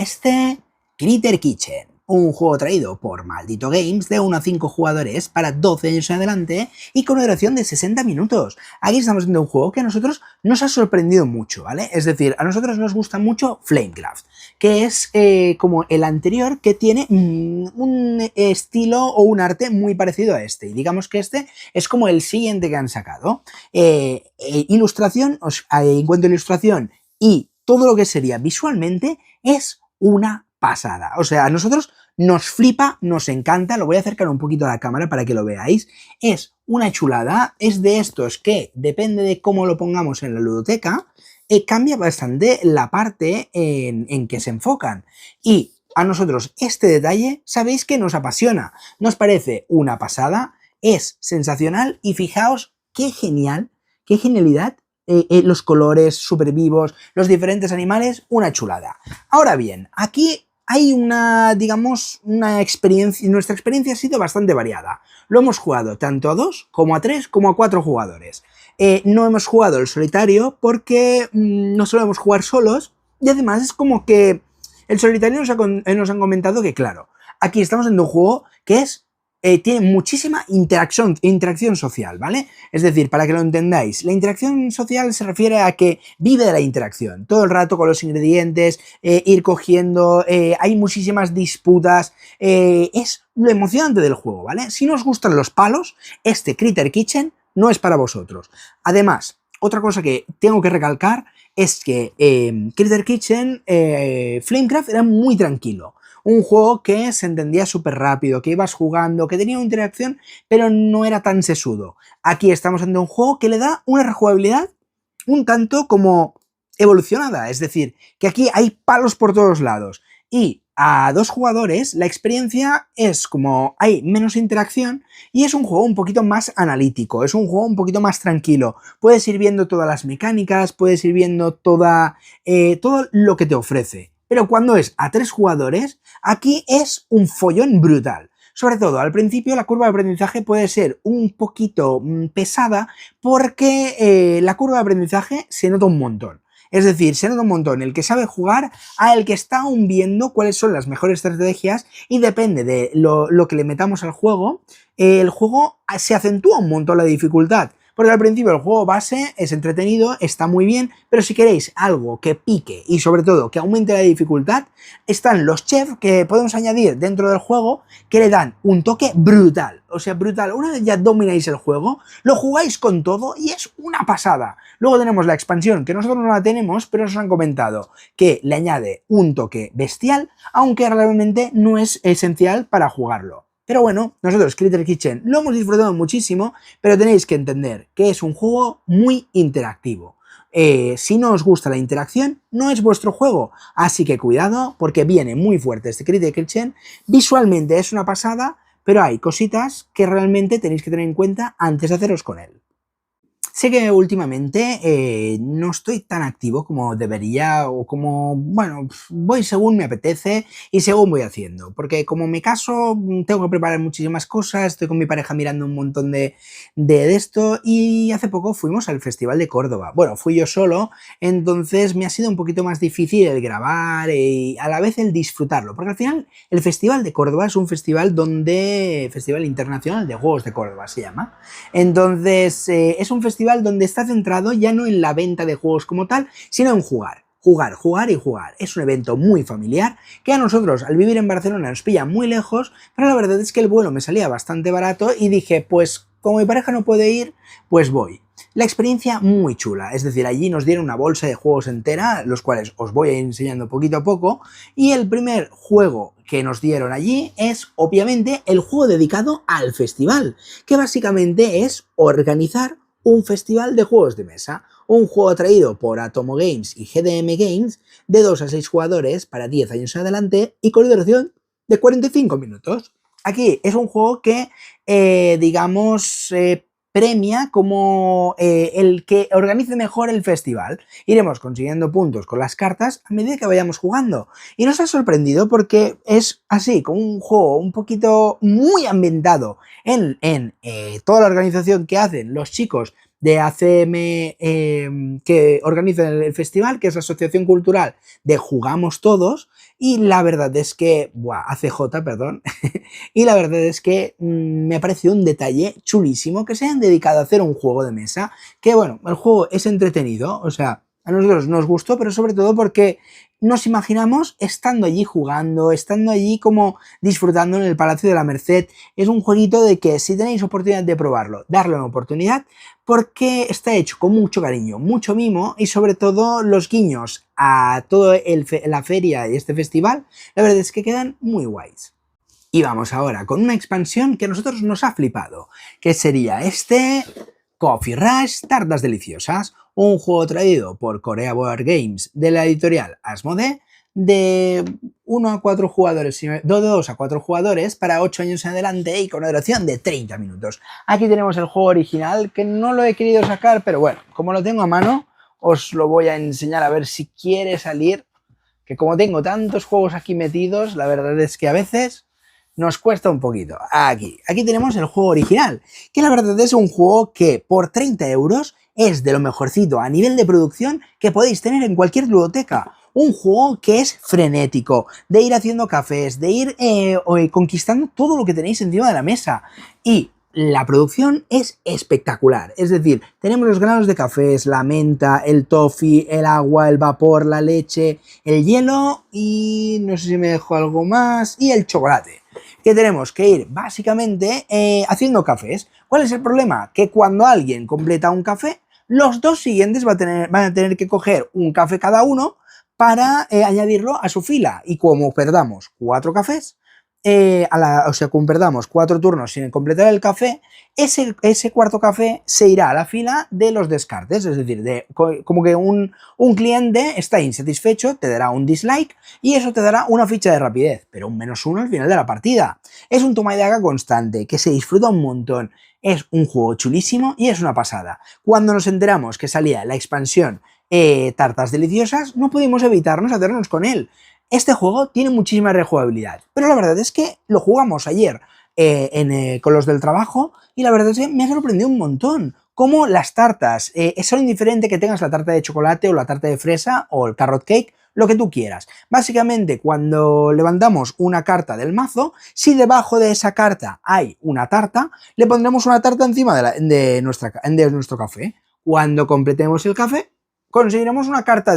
Critter Kitchen, un juego traído por Maldito Games de 1 a 5 jugadores para 12 años en adelante y con una duración de 60 minutos. Aquí estamos viendo un juego que a nosotros nos ha sorprendido mucho, ¿vale? Es decir, a nosotros nos gusta mucho Flamecraft, que es como el anterior que tiene un estilo o un arte muy parecido a este. Y digamos que este es como el siguiente que han sacado. Ilustración, en cuanto a ilustración y todo lo que sería visualmente, es una pasada. O sea, a nosotros nos flipa, nos encanta, lo voy a acercar un poquito a la cámara para que lo veáis. Es una chulada, es de estos que, depende de cómo lo pongamos en la ludoteca, cambia bastante la parte en que se enfocan. Y a nosotros este detalle, sabéis que nos apasiona, nos parece una pasada, es sensacional y fijaos qué genial, qué genialidad, los colores súper vivos, los diferentes animales, una chulada. Ahora bien, aquí hay digamos, una experiencia, nuestra experiencia ha sido bastante variada. Lo hemos jugado tanto a 2 como a 3 como a 4 jugadores. No hemos jugado el solitario porque no solemos jugar solos y además es como que el solitario nos han comentado que, claro, aquí estamos en un juego que tiene muchísima interacción social, ¿vale? Es decir, para que lo entendáis, la interacción social se refiere a que vive de la interacción, todo el rato con los ingredientes, ir cogiendo, hay muchísimas disputas, es lo emocionante del juego, ¿vale? Si no os gustan los palos, este Critter Kitchen no es para vosotros. Además, otra cosa que tengo que recalcar es que Critter Kitchen, Flamecraft era muy tranquilo. Un juego que se entendía súper rápido, que ibas jugando, que tenía una interacción, pero no era tan sesudo. Aquí estamos ante un juego que le da una rejugabilidad un tanto como evolucionada, es decir, que aquí hay palos por todos lados. Y a 2 jugadores la experiencia es como hay menos interacción y es un juego un poquito más analítico, es un juego un poquito más tranquilo. Puedes ir viendo todas las mecánicas, puedes ir viendo todo lo que te ofrece. Pero cuando es a 3 jugadores, aquí es un follón brutal. Sobre todo, al principio la curva de aprendizaje puede ser un poquito pesada porque la curva de aprendizaje se nota un montón. Es decir, se nota un montón el que sabe jugar a el que está aún viendo cuáles son las mejores estrategias y depende de lo que le metamos al juego, el juego se acentúa un montón la dificultad. Porque al principio el juego base es entretenido, está muy bien, pero si queréis algo que pique y sobre todo que aumente la dificultad, están los chefs que podemos añadir dentro del juego que le dan un toque brutal. O sea, brutal. Una vez ya domináis el juego, lo jugáis con todo y es una pasada. Luego tenemos la expansión, que nosotros no la tenemos, pero nos han comentado que le añade un toque bestial, aunque realmente no es esencial para jugarlo. Pero bueno, nosotros Critter Kitchen lo hemos disfrutado muchísimo, pero tenéis que entender que es un juego muy interactivo. Si no os gusta la interacción, no es vuestro juego, así que cuidado porque viene muy fuerte este Critter Kitchen. Visualmente es una pasada, pero hay cositas que realmente tenéis que tener en cuenta antes de haceros con él. Sé que últimamente no estoy tan activo como debería o como, bueno, voy según me apetece y según voy haciendo, porque como me caso tengo que preparar muchísimas cosas, estoy con mi pareja mirando un montón de esto y hace poco fuimos al Festival de Córdoba. Bueno, fui yo solo, entonces me ha sido un poquito más difícil el grabar y a la vez el disfrutarlo, porque al final el Festival de Córdoba es un festival Festival Internacional de Juegos de Córdoba se llama, entonces es un festival donde está centrado ya no en la venta de juegos como tal, sino en jugar. Jugar, jugar y jugar. Es un evento muy familiar que a nosotros al vivir en Barcelona nos pilla muy lejos, pero la verdad es que el vuelo me salía bastante barato y dije, pues como mi pareja no puede ir, pues voy. La experiencia muy chula, es decir, allí nos dieron una bolsa de juegos entera, los cuales os voy a ir enseñando poquito a poco, y el primer juego que nos dieron allí es obviamente el juego dedicado al festival, que básicamente es organizar un festival de juegos de mesa, un juego traído por Atomo Games y GDM Games de 2 a 6 jugadores para 10 años en adelante y con duración de 45 minutos. Aquí es un juego que, premia como el que organice mejor el festival. Iremos consiguiendo puntos con las cartas a medida que vayamos jugando. Y nos ha sorprendido porque es así, como un juego un poquito muy ambientado en toda la organización que hacen los chicos de ACM que organizan el festival, que es la Asociación Cultural de Jugamos Todos, y la verdad es que, ACJ, perdón, y la verdad es que me ha parecido un detalle chulísimo que se hayan dedicado a hacer un juego de mesa, que bueno, el juego es entretenido, o sea, a nosotros nos gustó, pero sobre todo porque nos imaginamos estando allí jugando, estando allí como disfrutando en el Palacio de la Merced. Es un jueguito de que si tenéis oportunidad de probarlo, darle una oportunidad, porque está hecho con mucho cariño, mucho mimo y sobre todo los guiños a toda la feria y este festival, la verdad es que quedan muy guays. Y vamos ahora con una expansión que a nosotros nos ha flipado, que sería este Coffee Rush Tartas Deliciosas, un juego traído por Korea Board Games de la editorial Asmodee de 1 a 4 jugadores, de 2 a 4 jugadores para 8 años en adelante y con una duración de 30 minutos. Aquí tenemos el juego original que no lo he querido sacar, pero bueno, como lo tengo a mano, os lo voy a enseñar a ver si quiere salir, que como tengo tantos juegos aquí metidos, la verdad es que a veces nos cuesta un poquito. Aquí tenemos el juego original, que la verdad es un juego que por 30 euros es de lo mejorcito a nivel de producción que podéis tener en cualquier biblioteca. Un juego que es frenético, de ir haciendo cafés, de ir conquistando todo lo que tenéis encima de la mesa. Y la producción es espectacular, es decir, tenemos los granos de cafés, la menta, el toffee, el agua, el vapor, la leche, el hielo y no sé si me dejo algo más, y el chocolate. Que tenemos que ir básicamente haciendo cafés. ¿Cuál es el problema? Que cuando alguien completa un café, los dos siguientes van a tener que coger un café cada uno para añadirlo a su fila. Y como perdamos 4 cafés, como perdamos 4 turnos sin completar el café, ese cuarto café se irá a la fila de los descartes, es decir, como que un cliente está insatisfecho, te dará un dislike y eso te dará una ficha de rapidez, pero un -1 al final de la partida. Es un toma y daga constante, que se disfruta un montón, es un juego chulísimo y es una pasada. Cuando nos enteramos que salía la expansión Tartas Deliciosas, no pudimos evitarnos hacernos con él. Este juego tiene muchísima rejugabilidad, pero la verdad es que lo jugamos ayer con los del trabajo y la verdad es que me ha sorprendido un montón. como las tartas. Es indiferente que tengas la tarta de chocolate o la tarta de fresa o el carrot cake, lo que tú quieras. Básicamente, cuando levantamos una carta del mazo, si debajo de esa carta hay una tarta, le pondremos una tarta encima de nuestro café. Cuando completemos el café, conseguiremos una carta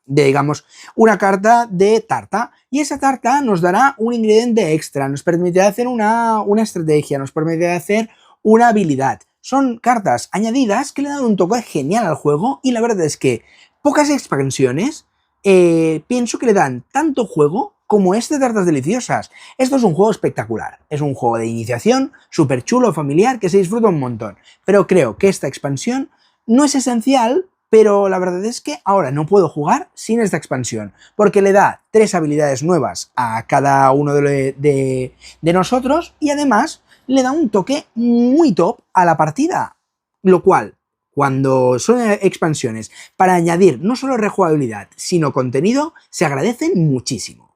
digamos, una carta de tarta, y esa tarta nos dará un ingrediente extra, nos permitirá hacer una estrategia, nos permitirá hacer una habilidad. Son cartas añadidas que le dan un toque genial al juego, y la verdad es que pocas expansiones pienso que le dan tanto juego como este de tartas deliciosas. Esto es un juego espectacular, es un juego de iniciación, súper chulo, familiar, que se disfruta un montón, pero creo que esta expansión no es esencial, pero la verdad es que ahora no puedo jugar sin esta expansión, porque le da 3 habilidades nuevas a cada uno de nosotros, y además le da un toque muy top a la partida, lo cual, cuando son expansiones para añadir no solo rejugabilidad, sino contenido, se agradecen muchísimo.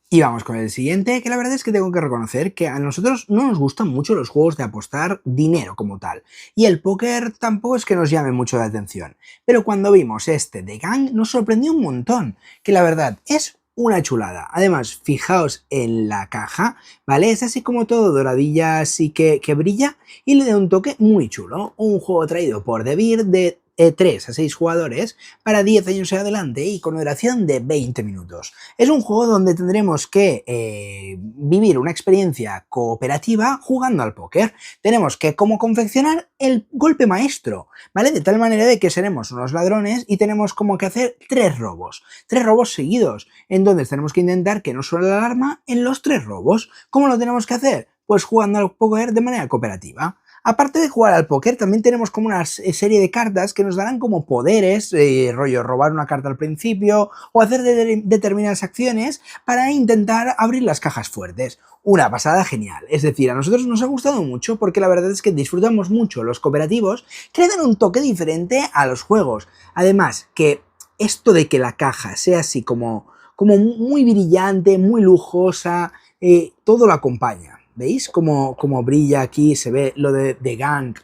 Y vamos con el siguiente, que la verdad es que tengo que reconocer que a nosotros no nos gustan mucho los juegos de apostar dinero como tal, y el póker tampoco es que nos llame mucho la atención, pero cuando vimos este de Gang nos sorprendió un montón, que la verdad es una chulada. Además, fijaos en la caja, ¿vale? Es así como todo doradilla, así que brilla, y le da un toque muy chulo. Un juego traído por The Beer de 3 a 6 jugadores para 10 años en adelante y con duración de 20 minutos. Es un juego donde tendremos que vivir una experiencia cooperativa jugando al póker. Tenemos que cómo confeccionar el golpe maestro, ¿vale? De tal manera de que seremos unos ladrones y tenemos como que hacer 3 robos seguidos. Entonces tenemos que intentar que no suene la alarma en los 3 robos. ¿Cómo lo tenemos que hacer? Pues jugando al póker de manera cooperativa. Aparte de jugar al póker, también tenemos como una serie de cartas que nos darán como poderes, rollo robar una carta al principio o hacer determinadas acciones para intentar abrir las cajas fuertes. Una pasada genial. Es decir, a nosotros nos ha gustado mucho porque la verdad es que disfrutamos mucho los cooperativos que le dan un toque diferente a los juegos. Además, que esto de que la caja sea así como muy brillante, muy lujosa, todo lo acompaña. ¿Veis cómo brilla aquí? Se ve lo de Gang.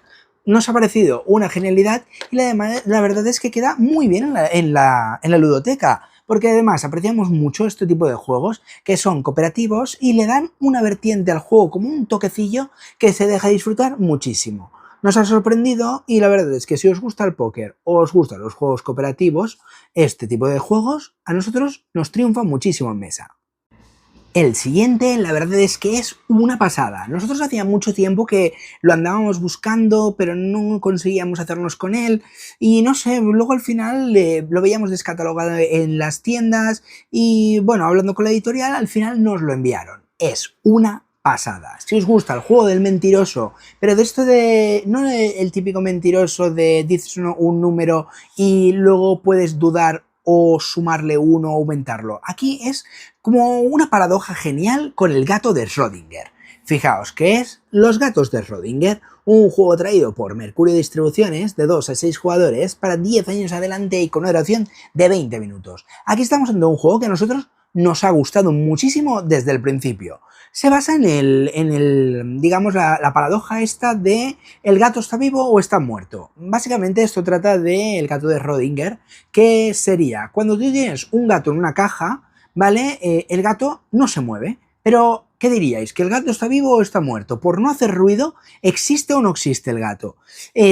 Nos ha parecido una genialidad y la verdad es que queda muy bien en la ludoteca, porque además apreciamos mucho este tipo de juegos que son cooperativos y le dan una vertiente al juego como un toquecillo que se deja disfrutar muchísimo. Nos ha sorprendido y la verdad es que si os gusta el póker o os gustan los juegos cooperativos, este tipo de juegos a nosotros nos triunfa muchísimo en mesa. El siguiente, la verdad es que es una pasada. Nosotros hacía mucho tiempo que lo andábamos buscando, pero no conseguíamos hacernos con él. Y no sé, luego al final lo veíamos descatalogado en las tiendas y, bueno, hablando con la editorial, al final nos lo enviaron. Es una pasada. Si os gusta el juego del mentiroso, pero de esto de... no el típico mentiroso de dices un número y luego puedes dudar o sumarle uno o aumentarlo. Aquí es como una paradoja genial con el gato de Schrödinger. Fijaos que es Los gatos de Schrödinger, un juego traído por Mercurio Distribuciones de 2 a 6 jugadores para 10 años adelante y con una duración de 20 minutos. Aquí estamos ante un juego que a nosotros nos ha gustado muchísimo desde el principio. Se basa en digamos, la paradoja esta de ¿el gato está vivo o está muerto? Básicamente esto trata del gato de Schrödinger, que sería cuando tú tienes un gato en una caja, ¿vale? El gato no se mueve, pero ¿qué diríais? ¿Que el gato está vivo o está muerto? Por no hacer ruido, ¿existe o no existe el gato?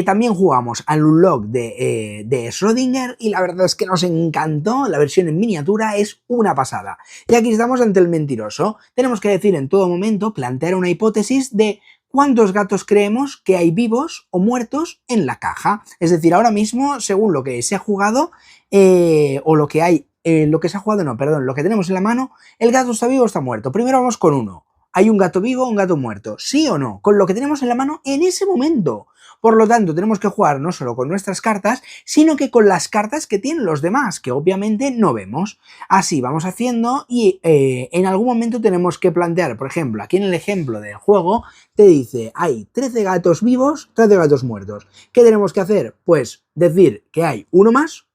También jugamos al Unlock de Schrödinger y la verdad es que nos encantó, la versión en miniatura es una pasada. Y aquí estamos ante el mentiroso. Tenemos que decir en todo momento, plantear una hipótesis de ¿cuántos gatos creemos que hay vivos o muertos en la caja? Es decir, ahora mismo, según lo que se ha jugado, o lo que hay, lo que se ha jugado, no, perdón, lo que tenemos en la mano, el gato está vivo o está muerto. Primero vamos con uno. ¿Hay un gato vivo o un gato muerto? ¿Sí o no? Con lo que tenemos en la mano en ese momento. Por lo tanto, tenemos que jugar no solo con nuestras cartas, sino que con las cartas que tienen los demás, que obviamente no vemos. Así vamos haciendo y en algún momento tenemos que plantear, por ejemplo, aquí en el ejemplo del juego, te dice, hay 13 gatos vivos, 13 gatos muertos. ¿Qué tenemos que hacer? Pues decir que hay uno más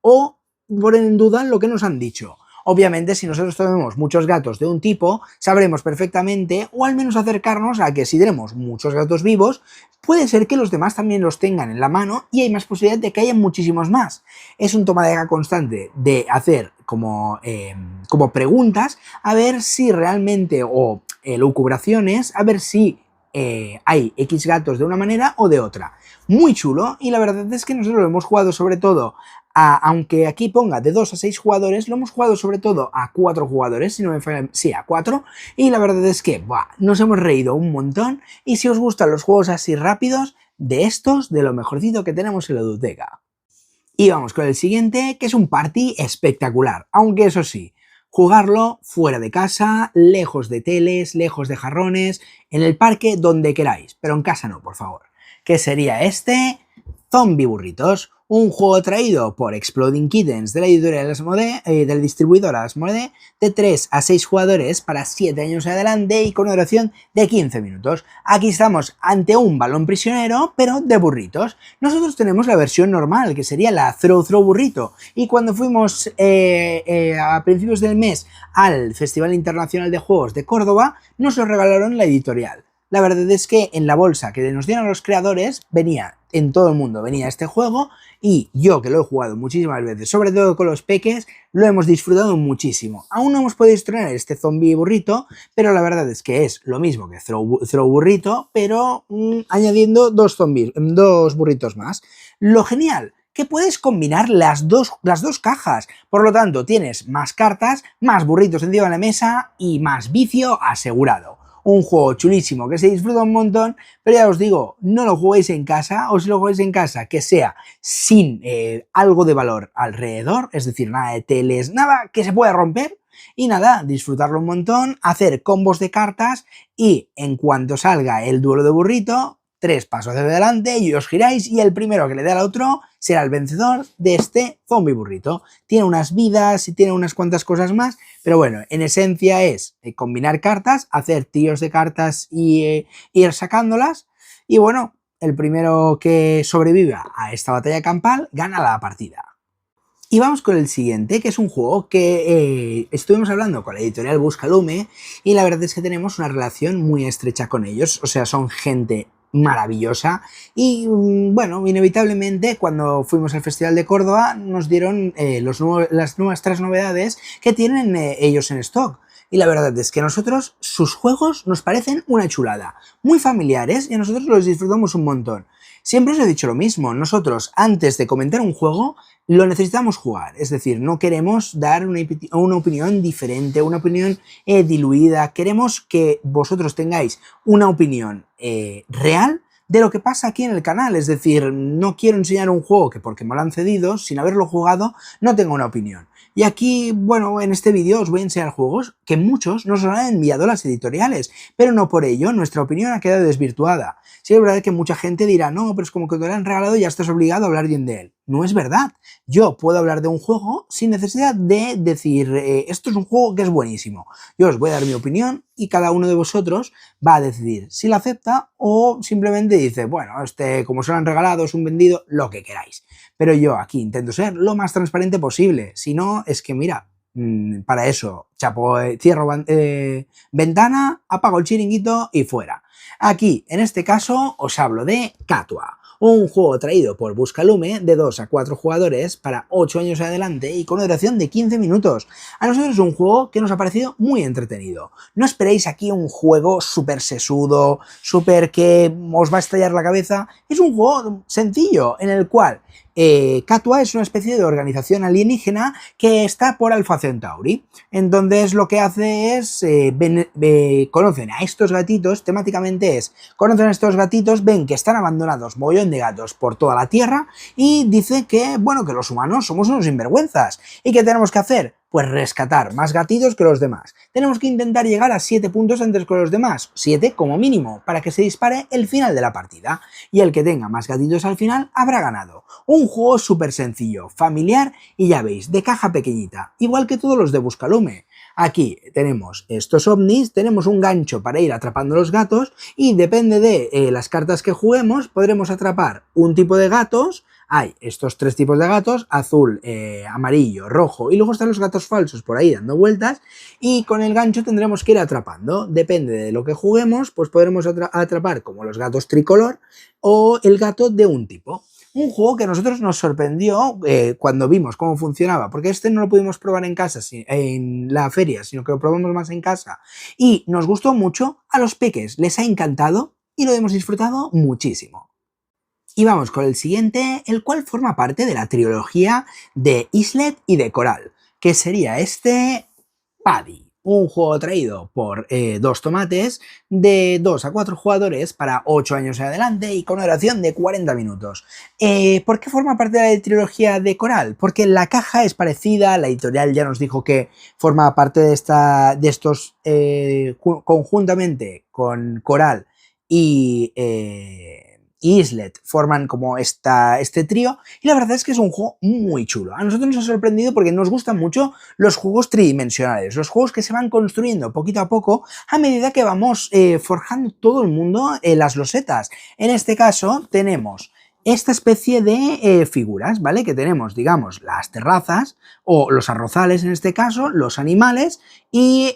o poner en duda lo que nos han dicho. Obviamente, si nosotros tenemos muchos gatos de un tipo, sabremos perfectamente, o al menos acercarnos a que si tenemos muchos gatos vivos, puede ser que los demás también los tengan en la mano y hay más posibilidad de que haya muchísimos más. Es un toma de daca constante de hacer como preguntas a ver si realmente, o lucubraciones, a ver si hay X gatos de una manera o de otra. Muy chulo, y la verdad es que nosotros lo hemos jugado sobre todo aunque aquí ponga de 2 a 6 jugadores, lo hemos jugado sobre todo a 4 jugadores, si no me falla, sí, a 4, y la verdad es que nos hemos reído un montón, y si os gustan los juegos así rápidos, de estos, de lo mejorcito que tenemos en la ludoteca. Y vamos con el siguiente, que es un party espectacular, aunque eso sí, jugarlo fuera de casa, lejos de teles, lejos de jarrones, en el parque, donde queráis, pero en casa no, por favor. Que sería este, Zombie Burritos, un juego traído por Exploding Kittens de la editorial Asmodee, del distribuidor Asmodee, de 3 a 6 jugadores para 7 años en adelante y con una duración de 15 minutos. Aquí estamos ante un balón prisionero, pero de burritos. Nosotros tenemos la versión normal, que sería la Throw Burrito, y cuando fuimos a principios del mes al Festival Internacional de Juegos de Córdoba, nos lo regalaron la editorial. La verdad es que en la bolsa que nos dieron los creadores venía, en todo el mundo venía este juego, y yo, que lo he jugado muchísimas veces, sobre todo con los peques, lo hemos disfrutado muchísimo. Aún no hemos podido estrenar este Zombie Burrito, pero la verdad es que es lo mismo que Throw Burrito, pero añadiendo dos burritos más. Lo genial, que puedes combinar las dos cajas, por lo tanto tienes más cartas, más burritos encima de la mesa y más vicio asegurado. Un juego chulísimo que se disfruta un montón, pero ya os digo, no lo juguéis en casa, o si lo juguéis en casa, que sea sin algo de valor alrededor, es decir, nada de teles, nada que se pueda romper, y nada, disfrutarlo un montón, hacer combos de cartas, y en cuanto salga el duelo de burrito, 3 pasos hacia adelante y os giráis, y el primero que le dé al otro será el vencedor de este Zombie Burrito. Tiene unas vidas y tiene unas cuantas cosas más, pero bueno, en esencia es combinar cartas, hacer tíos de cartas y ir sacándolas, y bueno, el primero que sobreviva a esta batalla campal gana la partida. Y vamos con el siguiente, que es un juego que estuvimos hablando con la editorial Buscalume, y la verdad es que tenemos una relación muy estrecha con ellos, o sea, son gente maravillosa, y bueno, inevitablemente cuando fuimos al Festival de Córdoba nos dieron las nuevas 3 novedades que tienen ellos en stock. Y la verdad es que a nosotros sus juegos nos parecen una chulada, muy familiares, y a nosotros los disfrutamos un montón. Siempre os he dicho lo mismo, nosotros antes de comentar un juego lo necesitamos jugar, es decir, no queremos dar una opinión diferente, una opinión diluida, queremos que vosotros tengáis una opinión real de lo que pasa aquí en el canal, es decir, no quiero enseñar un juego que porque me lo han cedido, sin haberlo jugado, no tengo una opinión. Y aquí, bueno, en este vídeo os voy a enseñar juegos que muchos nos han enviado las editoriales, pero no por ello nuestra opinión ha quedado desvirtuada. Sí, es verdad que mucha gente dirá, no, pero es como que te lo han regalado y ya estás obligado a hablar bien de él. No es verdad. Yo puedo hablar de un juego sin necesidad de decir, esto es un juego que es buenísimo. Yo os voy a dar mi opinión y cada uno de vosotros va a decidir si la acepta o simplemente dice, bueno, como se lo han regalado, es un vendido, lo que queráis. Pero yo aquí intento ser lo más transparente posible. Si no, es que mira, para eso, cierro ventana, apago el chiringuito y fuera. Aquí, en este caso, os hablo de Katua, un juego traído por Buscalume de 2 a 4 jugadores para 8 años adelante y con una duración de 15 minutos. A nosotros es un juego que nos ha parecido muy entretenido. No esperéis aquí un juego súper sesudo, súper que os va a estallar la cabeza. Es un juego sencillo en el cual Katua es una especie de organización alienígena que está por Alpha Centauri. Entonces lo que hace es, conocen a estos gatitos, temáticamente conocen a estos gatitos, ven que están abandonados mogollón de gatos por toda la Tierra y dice que, bueno, que los humanos somos unos sinvergüenzas. ¿Y qué tenemos que hacer? Pues rescatar más gatitos que los demás. Tenemos que intentar llegar a 7 puntos antes que los demás, 7 como mínimo, para que se dispare el final de la partida. Y el que tenga más gatitos al final habrá ganado. Un juego súper sencillo, familiar y ya veis, de caja pequeñita, igual que todos los de Buscalume. Aquí tenemos estos ovnis, tenemos un gancho para ir atrapando los gatos y depende de las cartas que juguemos podremos atrapar un tipo de gatos, hay estos tres tipos de gatos, azul, amarillo, rojo, y luego están los gatos falsos por ahí dando vueltas, y con el gancho tendremos que ir atrapando. Depende de lo que juguemos, pues podremos atrapar como los gatos tricolor o el gato de un tipo. Un juego que a nosotros nos sorprendió cuando vimos cómo funcionaba, porque este no lo pudimos probar en casa, en la feria, sino que lo probamos más en casa. Y nos gustó mucho, a los peques les ha encantado y lo hemos disfrutado muchísimo. Y vamos con el siguiente, el cual forma parte de la trilogía de Islet y de Coral, que sería este Paddy. Un juego traído por Dos Tomates de 2 a 4 jugadores para 8 años en adelante y con una duración de 40 minutos. ¿Por qué forma parte de la trilogía de Coral? Porque la caja es parecida, la editorial ya nos dijo que forma parte de estos conjuntamente con Coral y Islet forman como este trío, y la verdad es que es un juego muy chulo. A nosotros nos ha sorprendido porque nos gustan mucho los juegos tridimensionales, los juegos que se van construyendo poquito a poco a medida que vamos forjando todo el mundo las losetas. En este caso tenemos esta especie de figuras, ¿vale? Que tenemos, digamos, las terrazas o los arrozales en este caso, los animales y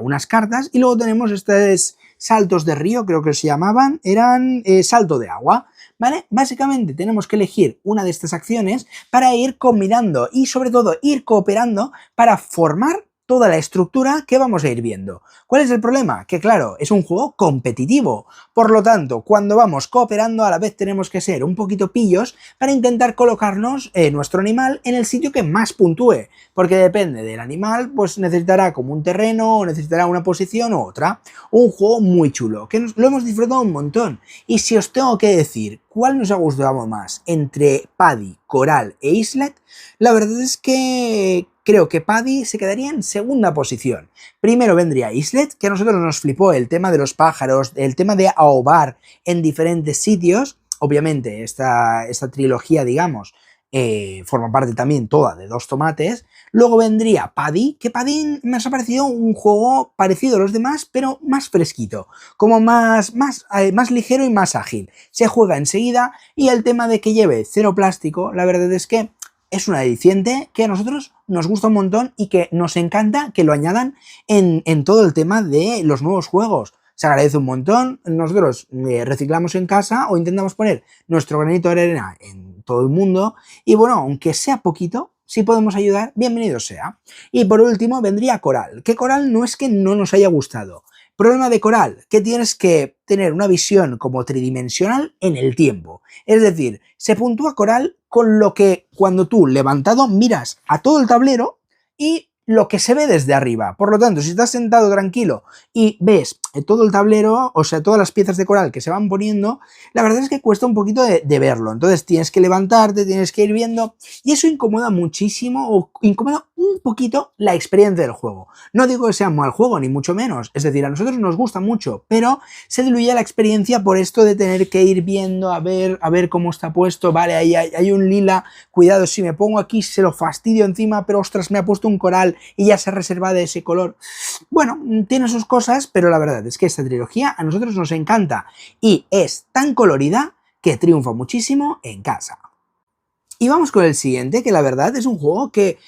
unas cartas, y luego tenemos estas saltos de río, creo que se llamaban, eran salto de agua, ¿vale? Básicamente tenemos que elegir una de estas acciones para ir combinando y sobre todo ir cooperando para formar toda la estructura que vamos a ir viendo. ¿Cuál es el problema? Que claro, es un juego competitivo, por lo tanto, cuando vamos cooperando a la vez tenemos que ser un poquito pillos para intentar colocarnos nuestro animal en el sitio que más puntúe, porque depende del animal, pues necesitará como un terreno, o necesitará una posición u otra. Un juego muy chulo, que lo hemos disfrutado un montón, y si os tengo que decir cuál nos ha gustado más entre Paddy, Coral e Islet, la verdad es que creo que Paddy se quedaría en segunda posición. Primero vendría Islet, que a nosotros nos flipó el tema de los pájaros, el tema de ahogar en diferentes sitios. Obviamente esta trilogía, digamos, forma parte también toda de Dos Tomates. Luego vendría Paddy, que Paddy me ha parecido un juego parecido a los demás, pero más fresquito, como más ligero y más ágil. Se juega enseguida, y el tema de que lleve cero plástico, la verdad es que es un aliciente que a nosotros nos gusta un montón y que nos encanta que lo añadan en todo el tema de los nuevos juegos. Se agradece un montón. Nosotros reciclamos en casa o intentamos poner nuestro granito de arena en todo el mundo, y bueno, aunque sea poquito, si podemos ayudar, bienvenido sea. Y por último vendría Coral, que Coral no es que no nos haya gustado. Problema de Coral, que tienes que tener una visión como tridimensional en el tiempo. Es decir, se puntúa Coral con lo que cuando tú levantado miras a todo el tablero y lo que se ve desde arriba. Por lo tanto, si estás sentado tranquilo y ves todo el tablero, o sea, todas las piezas de coral que se van poniendo, la verdad es que cuesta un poquito de verlo. Entonces tienes que levantarte, tienes que ir viendo, y eso incomoda muchísimo, o incomoda un poquito la experiencia del juego. No digo que sea un mal juego, ni mucho menos. Es decir, a nosotros nos gusta mucho, pero se diluye la experiencia por esto de tener que ir viendo, a ver cómo está puesto. Vale, ahí hay un lila, cuidado, si me pongo aquí se lo fastidio encima, pero ostras, me ha puesto un coral y ya se reserva de ese color. Bueno, tiene sus cosas, pero la verdad es que esta trilogía a nosotros nos encanta y es tan colorida que triunfa muchísimo en casa. Y vamos con el siguiente, que la verdad es un juego que,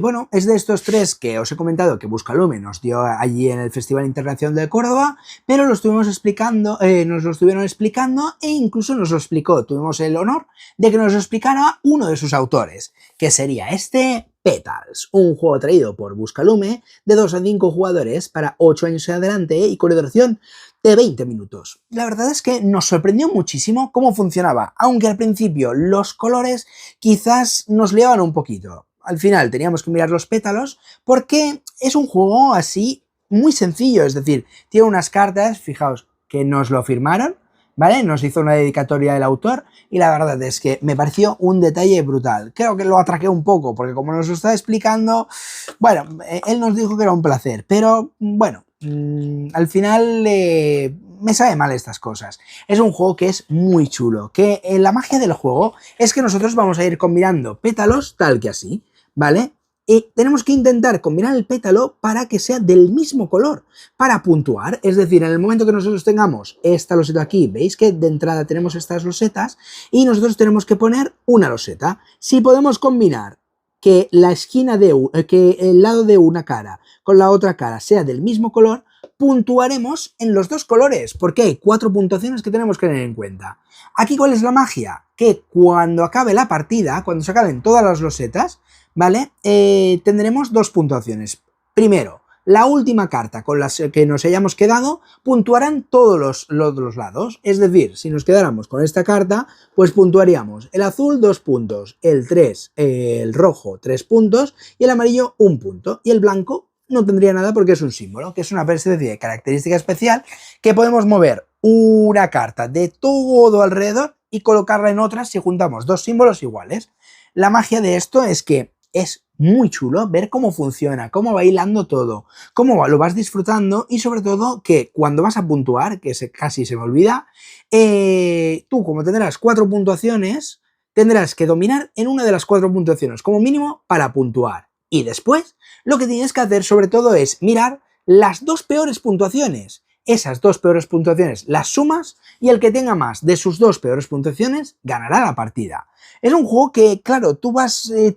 bueno, es de estos tres que os he comentado que Buscalume nos dio allí en el Festival Internacional de Córdoba, pero lo estuvimos explicando, nos lo estuvieron explicando, e incluso nos lo explicó, tuvimos el honor de que nos lo explicara uno de sus autores, que sería este Petals, un juego traído por Buscalume de 2 a 5 jugadores para 8 años en adelante y con duración de 20 minutos. La verdad es que nos sorprendió muchísimo cómo funcionaba, aunque al principio los colores quizás nos liaban un poquito. Al final teníamos que mirar los pétalos porque es un juego así muy sencillo, es decir, tiene unas cartas, fijaos que nos lo firmaron, ¿vale? Nos hizo una dedicatoria el autor y la verdad es que me pareció un detalle brutal. Creo que lo atraqué un poco porque como nos lo estaba explicando, bueno, él nos dijo que era un placer, pero bueno, al final me sabe mal estas cosas. Es un juego que es muy chulo, que la magia del juego es que nosotros vamos a ir combinando pétalos tal que así, ¿vale? tenemos que intentar combinar el pétalo para que sea del mismo color, para puntuar. Es decir, en el momento que nosotros tengamos esta loseta aquí, veis que de entrada tenemos estas losetas y nosotros tenemos que poner una loseta. Si podemos combinar que la esquina que el lado de una cara con la otra cara sea del mismo color, puntuaremos en los dos colores, porque hay 4 puntuaciones que tenemos que tener en cuenta. Aquí, ¿cuál es la magia? Que cuando acabe la partida, cuando se acaben todas las losetas, ¿vale? Tendremos 2 puntuaciones. Primero, la última carta con las que nos hayamos quedado puntuarán todos los lados. Es decir, si nos quedáramos con esta carta, pues puntuaríamos el azul 2 puntos, el rojo 3 puntos y el amarillo 1 punto. Y el blanco no tendría nada porque es un símbolo, que es una especie de característica especial que podemos mover una carta de todo alrededor y colocarla en otras si juntamos 2 símbolos iguales. La magia de esto es que es muy chulo ver cómo funciona, cómo va hilando todo, cómo lo vas disfrutando y sobre todo que cuando vas a puntuar, que casi se me olvida, tú como tendrás 4 puntuaciones, tendrás que dominar en una de las 4 puntuaciones como mínimo para puntuar. Y después lo que tienes que hacer sobre todo es mirar las 2 peores puntuaciones. Esas 2 peores puntuaciones las sumas y el que tenga más de sus 2 peores puntuaciones ganará la partida. Es un juego que, claro, tú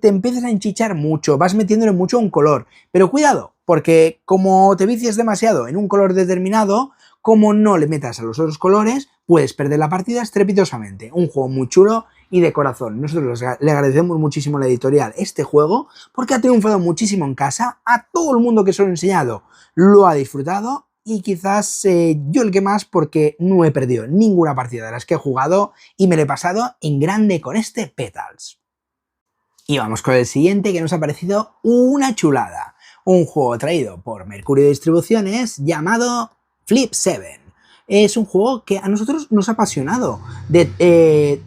te empiezas a enchichar mucho, vas metiéndole mucho un color, pero cuidado, porque como te vicies demasiado en un color determinado, como no le metas a los otros colores, puedes perder la partida estrepitosamente. Un juego muy chulo y de corazón. Nosotros le agradecemos muchísimo a la editorial este juego porque ha triunfado muchísimo en casa, a todo el mundo que se lo he enseñado lo ha disfrutado y quizás yo el que más porque no he perdido ninguna partida de las que he jugado y me lo he pasado en grande con este Petals. Y vamos con el siguiente que nos ha parecido una chulada. Un juego traído por Mercurio Distribuciones llamado Flip 7. Es un juego que a nosotros nos ha apasionado de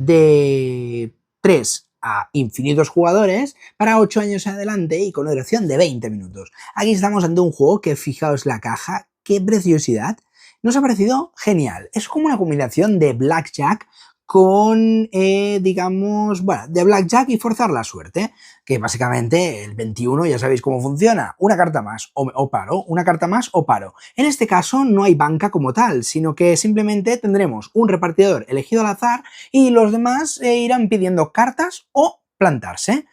3 a infinitos jugadores para 8 años adelante y con una duración de 20 minutos. Aquí estamos ante un juego que, fijaos la caja, qué preciosidad, nos ha parecido genial. Es como una combinación de Blackjack con, digamos, bueno, de Blackjack y forzar la suerte, que básicamente el 21 ya sabéis cómo funciona, una carta más o paro, una carta más o paro. En este caso no hay banca como tal, sino que simplemente tendremos un repartidor elegido al azar y los demás irán pidiendo cartas o plantarse.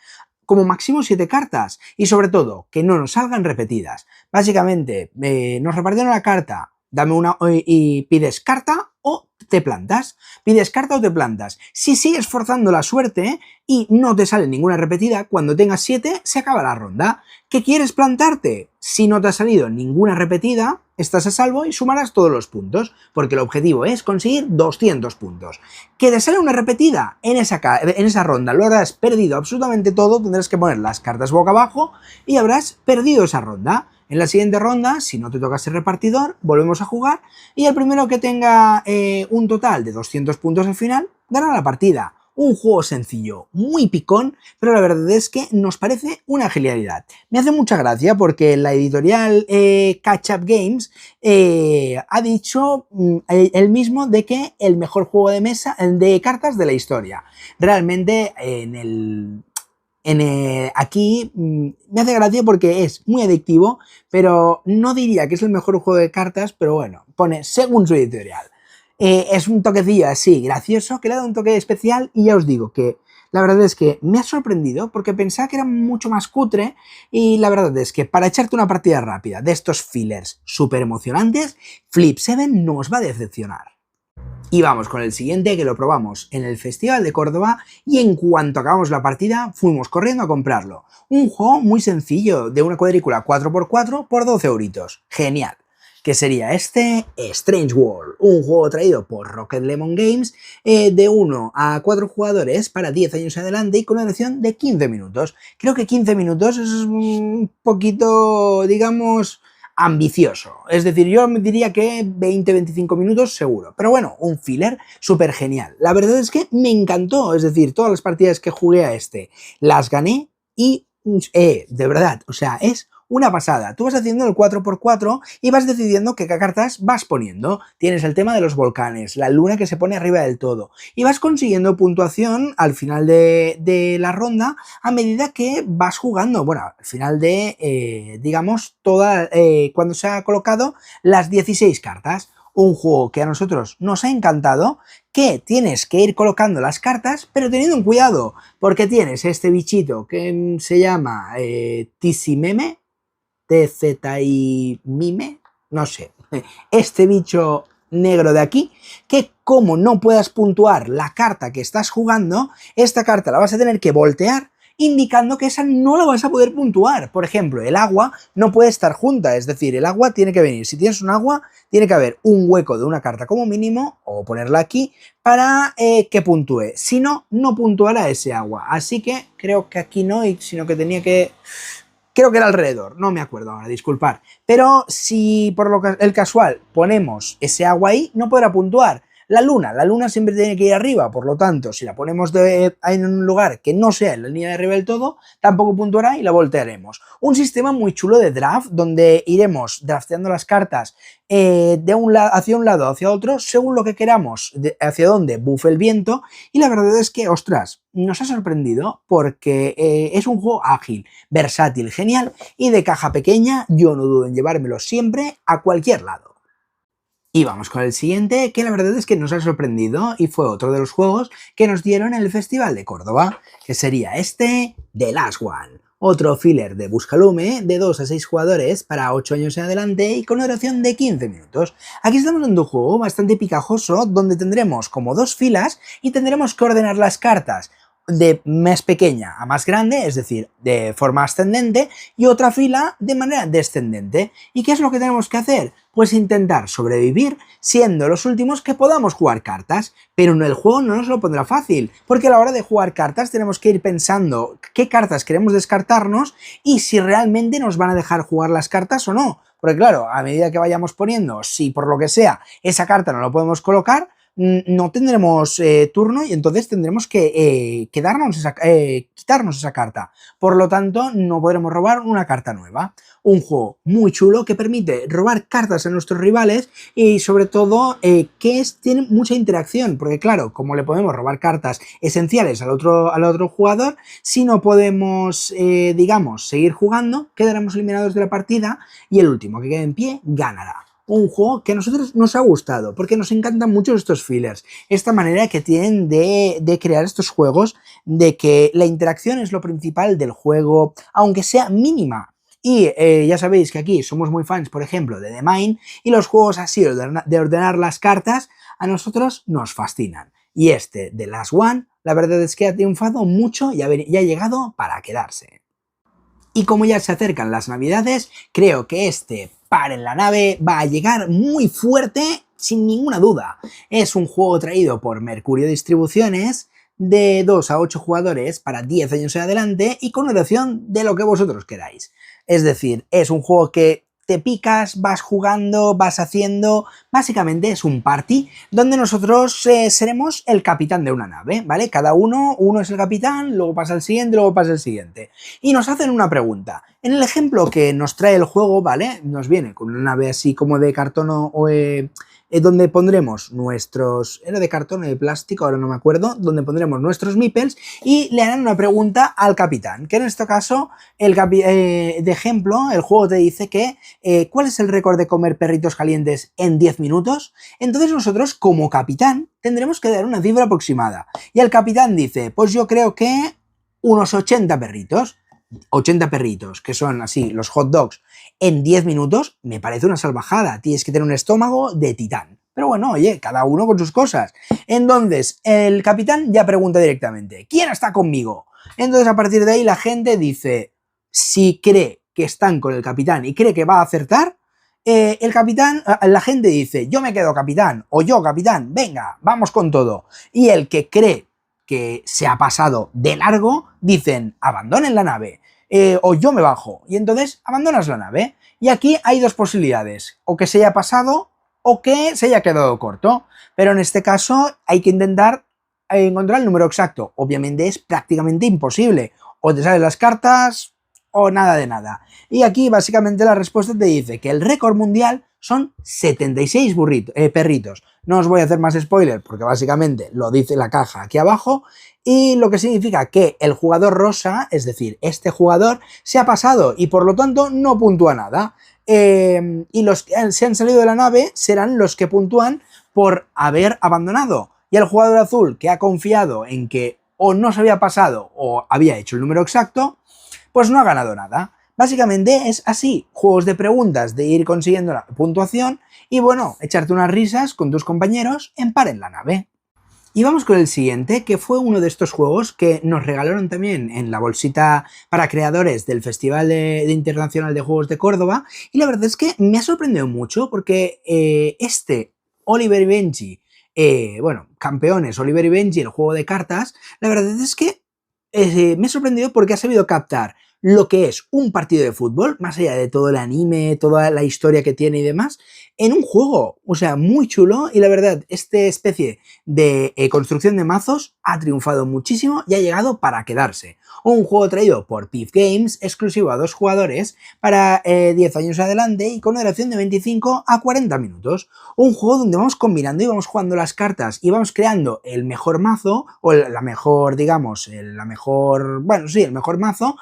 Como máximo 7 cartas y sobre todo que no nos salgan repetidas. Básicamente nos repartieron la carta, dame una y pides carta o te plantas. Pides carta o te plantas. Si sigues forzando la suerte y no te sale ninguna repetida, cuando tengas 7 se acaba la ronda. ¿Qué quieres plantarte? Si no te ha salido ninguna repetida, estás a salvo y sumarás todos los puntos, porque el objetivo es conseguir 200 puntos. ¿Que te sale una repetida? En esa ronda lo habrás perdido absolutamente todo, tendrás que poner las cartas boca abajo y habrás perdido esa ronda. En la siguiente ronda, si no te toca ser repartidor, volvemos a jugar y el primero que tenga un total de 200 puntos al final, gana la partida. Un juego sencillo, muy picón, pero la verdad es que nos parece una genialidad. Me hace mucha gracia porque la editorial Catch Up Games ha dicho él mismo de que el mejor juego de mesa de cartas de la historia. Realmente aquí me hace gracia porque es muy adictivo, pero no diría que es el mejor juego de cartas, pero bueno, pone según su editorial. Es un toquecillo así gracioso que le da un toque especial y ya os digo que la verdad es que me ha sorprendido porque pensaba que era mucho más cutre y la verdad es que para echarte una partida rápida de estos fillers súper emocionantes, Flip 7 no os va a decepcionar. Y vamos con el siguiente que lo probamos en el Festival de Córdoba y en cuanto acabamos la partida fuimos corriendo a comprarlo. Un juego muy sencillo de una cuadrícula 4x4 por 12 euritos. Genial. Que sería este Strange World, un juego traído por Rocket Lemon Games de 1 a 4 jugadores para 10 años adelante y con una duración de 15 minutos. Creo que 15 minutos es un poquito, digamos, ambicioso. Es decir, yo me diría que 20-25 minutos seguro. Pero bueno, un filler súper genial. La verdad es que me encantó. Es decir, todas las partidas que jugué a este las gané y de verdad, o sea, es una pasada. Tú vas haciendo el 4x4 y vas decidiendo qué cartas vas poniendo. Tienes el tema de los volcanes, la luna que se pone arriba del todo, y vas consiguiendo puntuación al final de la ronda a medida que vas jugando. Bueno, al final de, digamos, cuando se ha colocado las 16 cartas. Un juego que a nosotros nos ha encantado, que tienes que ir colocando las cartas, pero teniendo un cuidado, porque tienes este bichito que se llama Tizimeme, Mime, no sé, este bicho negro de aquí, que como no puedas puntuar la carta que estás jugando, esta carta la vas a tener que voltear, indicando que esa no la vas a poder puntuar. Por ejemplo, el agua no puede estar junta, es decir, el agua tiene que venir. Si tienes un agua, tiene que haber un hueco de una carta como mínimo, o ponerla aquí, para que puntúe. Si no, no puntuará ese agua. Así que creo que aquí no, sino que tenía que... Creo que era alrededor, no me acuerdo ahora, disculpar. Pero si por el casual ponemos ese agua ahí, no podrá puntuar. La luna siempre tiene que ir arriba, por lo tanto, si la ponemos en un lugar que no sea en la línea de arriba del todo, tampoco puntuará y la voltearemos. Un sistema muy chulo de draft, donde iremos drafteando las cartas hacia un lado, hacia otro, según lo que queramos, hacia donde bufe el viento, y la verdad es que, ostras, nos ha sorprendido porque es un juego ágil, versátil, genial, y de caja pequeña yo no dudo en llevármelo siempre a cualquier lado. Y vamos con el siguiente, que la verdad es que nos ha sorprendido y fue otro de los juegos que nos dieron en el Festival de Córdoba, que sería este, The Last One. Otro filler de Buscalume de 2 a 6 jugadores para 8 años en adelante y con una duración de 15 minutos. Aquí estamos en un juego bastante picajoso donde tendremos como 2 filas y tendremos que ordenar las cartas de más pequeña a más grande, es decir, de forma ascendente, y otra fila de manera descendente. ¿Y qué es lo que tenemos que hacer? Pues intentar sobrevivir siendo los últimos que podamos jugar cartas, pero el juego no nos lo pondrá fácil, porque a la hora de jugar cartas tenemos que ir pensando qué cartas queremos descartarnos y si realmente nos van a dejar jugar las cartas o no. Porque claro, a medida que vayamos poniendo, si por lo que sea esa carta no la podemos colocar, no tendremos turno y entonces tendremos que quitarnos esa carta. Por lo tanto, no podremos robar una carta nueva. Un juego muy chulo que permite robar cartas a nuestros rivales y sobre todo tiene mucha interacción, porque claro, como le podemos robar cartas esenciales al otro jugador, si no podemos, digamos, seguir jugando, quedaremos eliminados de la partida y el último que quede en pie ganará. Un juego que a nosotros nos ha gustado, porque nos encantan mucho estos fillers, esta manera que tienen de crear estos juegos, de que la interacción es lo principal del juego, aunque sea mínima. Y ya sabéis que aquí somos muy fans, por ejemplo, de The Mind, y los juegos así de ordenar las cartas a nosotros nos fascinan. Y este, The Last One, la verdad es que ha triunfado mucho y ha llegado para quedarse. Y como ya se acercan las navidades, creo que este Par en la nave va a llegar muy fuerte sin ninguna duda. Es un juego traído por Mercurio Distribuciones de 2 a 8 jugadores para 10 años en adelante y con una duración de lo que vosotros queráis. Es decir, es un juego que te picas, vas jugando, vas haciendo... Básicamente es un party donde nosotros seremos el capitán de una nave, ¿vale? Cada uno es el capitán, luego pasa el siguiente, luego pasa el siguiente. Y nos hacen una pregunta. En el ejemplo que nos trae el juego, ¿vale? Nos viene con una nave así como de cartón donde pondremos nuestros... ¿Era de cartón o de plástico? Ahora no me acuerdo. Donde pondremos nuestros meeples y le harán una pregunta al capitán. Que en este caso, de ejemplo, el juego te dice que ¿cuál es el récord de comer perritos calientes en 10 minutos? Entonces nosotros, como capitán, tendremos que dar una cifra aproximada. Y el capitán dice, pues yo creo que unos 80 perritos. 80 perritos, que son así, los hot dogs, en 10 minutos, me parece una salvajada. Tienes que tener un estómago de titán. Pero bueno, oye, cada uno con sus cosas. Entonces, el capitán ya pregunta directamente, ¿quién está conmigo? Entonces, a partir de ahí, la gente dice, si cree que están con el capitán y cree que va a acertar, la gente dice, yo me quedo capitán, o yo capitán, venga, vamos con todo. Y el que cree que se ha pasado de largo, dicen, abandonen la nave, o yo me bajo, y entonces abandonas la nave. Y aquí hay dos posibilidades, o que se haya pasado, o que se haya quedado corto, pero en este caso hay que intentar encontrar el número exacto. Obviamente es prácticamente imposible, o te salen las cartas, o nada de nada. Y aquí básicamente la respuesta te dice que el récord mundial son 76 perritos. No os voy a hacer más spoiler porque básicamente lo dice la caja aquí abajo, y lo que significa que el jugador rosa, es decir, este jugador, se ha pasado y por lo tanto no puntúa nada. Y los que se han salido de la nave serán los que puntúan por haber abandonado. Y el jugador azul, que ha confiado en que o no se había pasado o había hecho el número exacto, pues no ha ganado nada. Básicamente es así, juegos de preguntas, de ir consiguiendo la puntuación y bueno, echarte unas risas con tus compañeros en Par en la Nave. Y vamos con el siguiente, que fue uno de estos juegos que nos regalaron también en la bolsita para creadores del Festival Internacional de Juegos de Córdoba, y la verdad es que me ha sorprendido mucho porque este Oliver y Benji, bueno, campeones, Oliver y Benji, el juego de cartas, la verdad es que me ha sorprendido porque ha sabido captar lo que es un partido de fútbol, más allá de todo el anime, toda la historia que tiene y demás, en un juego, o sea, muy chulo, y la verdad, esta especie de construcción de mazos ha triunfado muchísimo y ha llegado para quedarse. Un juego traído por Pif Games, exclusivo a 2 jugadores, para 10 años adelante y con una duración de 25 a 40 minutos. Un juego donde vamos combinando y vamos jugando las cartas y vamos creando el mejor mazo, o la mejor, digamos, el mejor mazo,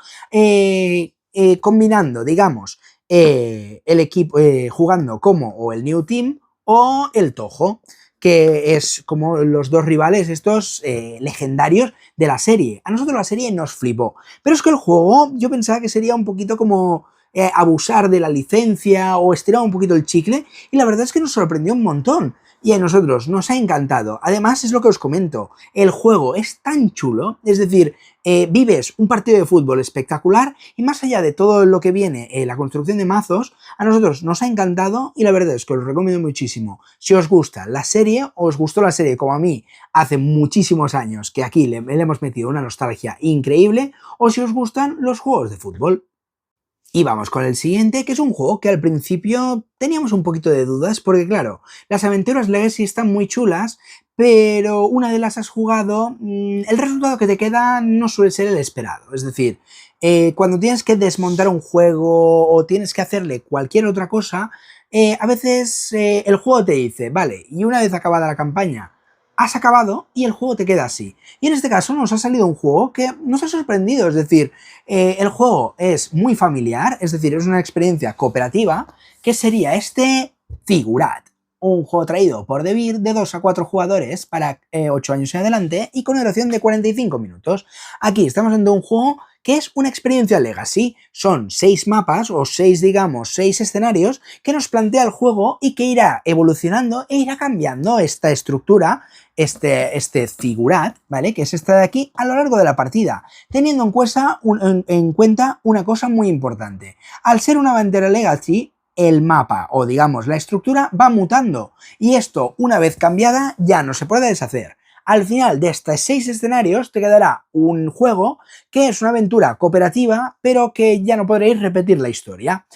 combinando, digamos, el equipo, jugando como o el New Team o el Toho, que es como los dos rivales estos legendarios de la serie. A nosotros la serie nos flipó, pero es que el juego yo pensaba que sería un poquito como abusar de la licencia o estirar un poquito el chicle, y la verdad es que nos sorprendió un montón. Y a nosotros nos ha encantado. Además, es lo que os comento, el juego es tan chulo, es decir, vives un partido de fútbol espectacular y más allá de todo lo que viene, la construcción de mazos, a nosotros nos ha encantado y la verdad es que os lo recomiendo muchísimo. Si os gusta la serie, o os gustó la serie como a mí hace muchísimos años, que aquí le hemos metido una nostalgia increíble, o si os gustan los juegos de fútbol. Y vamos con el siguiente, que es un juego que al principio teníamos un poquito de dudas, porque claro, las aventuras Legacy están muy chulas, pero una de las has jugado, el resultado que te queda no suele ser el esperado. Es decir, cuando tienes que desmontar un juego o tienes que hacerle cualquier otra cosa, a veces el juego te dice, vale, y una vez acabada la campaña, has acabado y el juego te queda así. Y en este caso nos ha salido un juego que nos ha sorprendido, es decir, el juego es muy familiar, es decir, es una experiencia cooperativa, que sería este Figurat, un juego traído por Devir de 2 a 4 jugadores para 8 años en adelante y con una duración de 45 minutos. Aquí estamos ante un juego que es una experiencia Legacy. Son 6 mapas o 6, digamos, 6 escenarios que nos plantea el juego y que irá evolucionando e irá cambiando esta estructura, este Figurat, ¿vale? Que es esta de aquí, a lo largo de la partida, teniendo en cuenta una cosa muy importante. Al ser una bandera Legacy, el mapa o digamos la estructura va mutando y esto una vez cambiada ya no se puede deshacer. Al final de estos 6 escenarios te quedará un juego que es una aventura cooperativa pero que ya no podréis repetir la historia.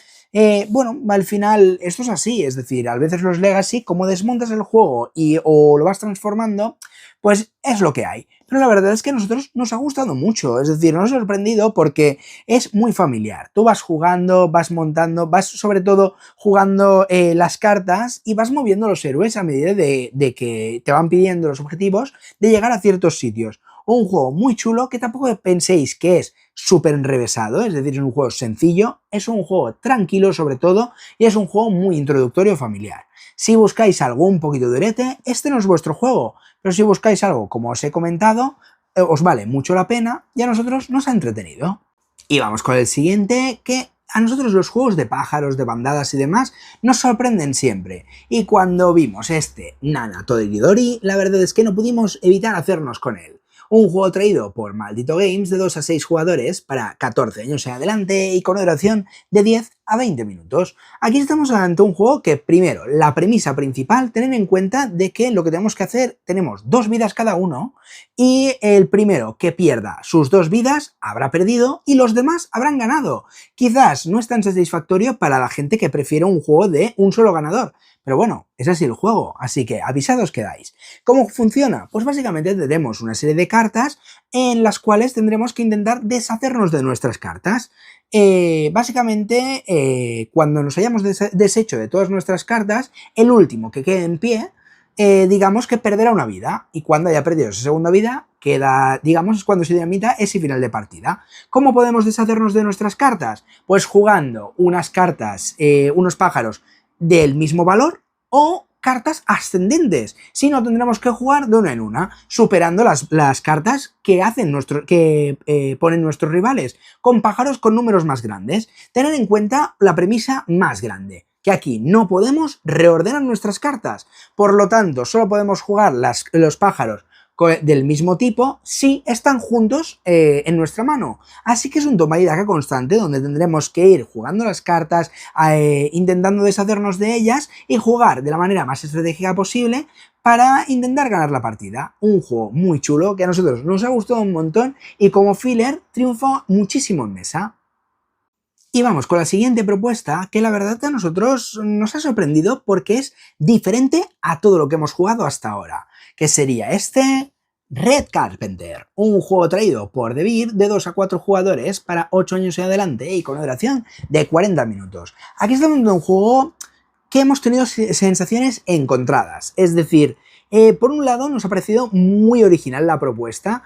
Bueno, al final esto es así, es decir, a veces los Legacy, como desmontas el juego o lo vas transformando, pues es lo que hay. Pero la verdad es que a nosotros nos ha gustado mucho, es decir, nos ha sorprendido porque es muy familiar. Tú vas jugando, vas montando, vas sobre todo jugando las cartas y vas moviendo los héroes a medida de que te van pidiendo los objetivos de llegar a ciertos sitios. Un juego muy chulo que tampoco penséis que es súper enrevesado, es decir, es un juego sencillo, es un juego tranquilo sobre todo y es un juego muy introductorio familiar. Si buscáis algo un poquito durete, este no es vuestro juego, pero si buscáis algo como os he comentado, os vale mucho la pena y a nosotros nos ha entretenido. Y vamos con el siguiente, que a nosotros los juegos de pájaros, de bandadas y demás nos sorprenden siempre. Y cuando vimos este Nana Todedidori, la verdad es que no pudimos evitar hacernos con él. Un juego traído por Maldito Games de 2 a 6 jugadores para 14 años en adelante y con una duración de 10 a 20 minutos. Aquí estamos ante un juego que, primero, la premisa principal, tener en cuenta de que lo que tenemos que hacer, tenemos 2 vidas cada uno y el primero que pierda sus 2 vidas habrá perdido y los demás habrán ganado. Quizás no es tan satisfactorio para la gente que prefiere un juego de un solo ganador, pero bueno, es así el juego, así que avisados quedáis. ¿Cómo funciona? Pues básicamente tendremos una serie de cartas en las cuales tendremos que intentar deshacernos de nuestras cartas. básicamente, cuando nos hayamos deshecho de todas nuestras cartas, el último que quede en pie, digamos que perderá una vida, y cuando haya perdido esa segunda vida, queda, digamos, es cuando se dinamita ese final de partida. ¿Cómo podemos deshacernos de nuestras cartas? Pues jugando unas cartas, unos pájaros del mismo valor o cartas ascendentes. Si no, tendremos que jugar de una en una, superando las cartas que ponen nuestros rivales, con pájaros con números más grandes. Tener en cuenta la premisa más grande, que aquí no podemos reordenar nuestras cartas. Por lo tanto, solo podemos jugar los pájaros del mismo tipo si están juntos en nuestra mano. Así que es un toma y daca constante donde tendremos que ir jugando las cartas, intentando deshacernos de ellas y jugar de la manera más estratégica posible para intentar ganar la partida. Un juego muy chulo que a nosotros nos ha gustado un montón y como filler triunfó muchísimo en mesa. Y vamos con la siguiente propuesta, que la verdad a nosotros nos ha sorprendido porque es diferente a todo lo que hemos jugado hasta ahora, que sería este Red Carpenter, un juego traído por Devir de 2 a 4 jugadores para 8 años en adelante y con una duración de 40 minutos. Aquí estamos viendo un juego que hemos tenido sensaciones encontradas, es decir, por un lado nos ha parecido muy original la propuesta,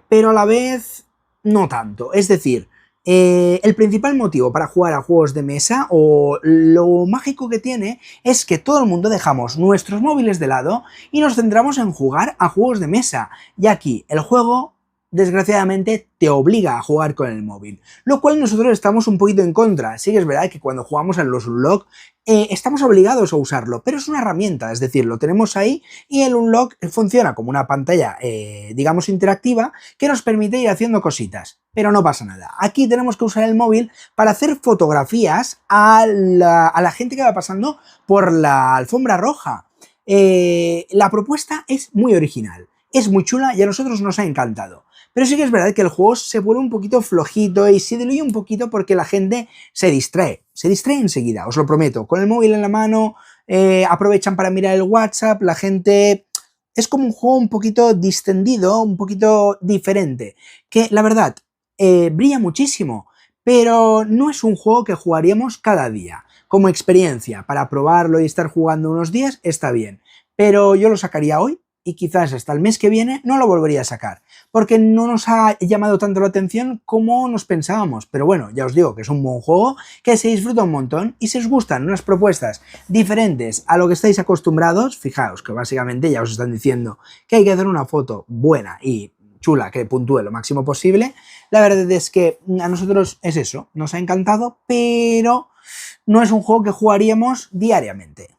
pero a la vez no tanto, es decir, el principal motivo para jugar a juegos de mesa, o lo mágico que tiene, es que todo el mundo dejamos nuestros móviles de lado y nos centramos en jugar a juegos de mesa. Y aquí el juego, desgraciadamente, te obliga a jugar con el móvil, lo cual nosotros estamos un poquito en contra. Sí que es verdad que cuando jugamos en los Unlock estamos obligados a usarlo, pero es una herramienta, es decir, lo tenemos ahí y el Unlock funciona como una pantalla, digamos, interactiva que nos permite ir haciendo cositas, pero no pasa nada. Aquí tenemos que usar el móvil para hacer fotografías a la gente que va pasando por la alfombra roja. La propuesta es muy original, es muy chula y a nosotros nos ha encantado. Pero sí que es verdad que el juego se vuelve un poquito flojito y se diluye un poquito porque la gente se distrae enseguida, os lo prometo. Con el móvil en la mano, aprovechan para mirar el WhatsApp, la gente... Es como un juego un poquito distendido, un poquito diferente, que la verdad brilla muchísimo, pero no es un juego que jugaríamos cada día. Como experiencia, para probarlo y estar jugando unos días, está bien, pero yo lo sacaría hoy y quizás hasta el mes que viene no lo volvería a sacar, porque no nos ha llamado tanto la atención como nos pensábamos. Pero bueno, ya os digo que es un buen juego, que se disfruta un montón, y si os gustan unas propuestas diferentes a lo que estáis acostumbrados, fijaos que básicamente ya os están diciendo que hay que hacer una foto buena y chula que puntúe lo máximo posible. La verdad es que a nosotros es eso, nos ha encantado, pero no es un juego que jugaríamos diariamente.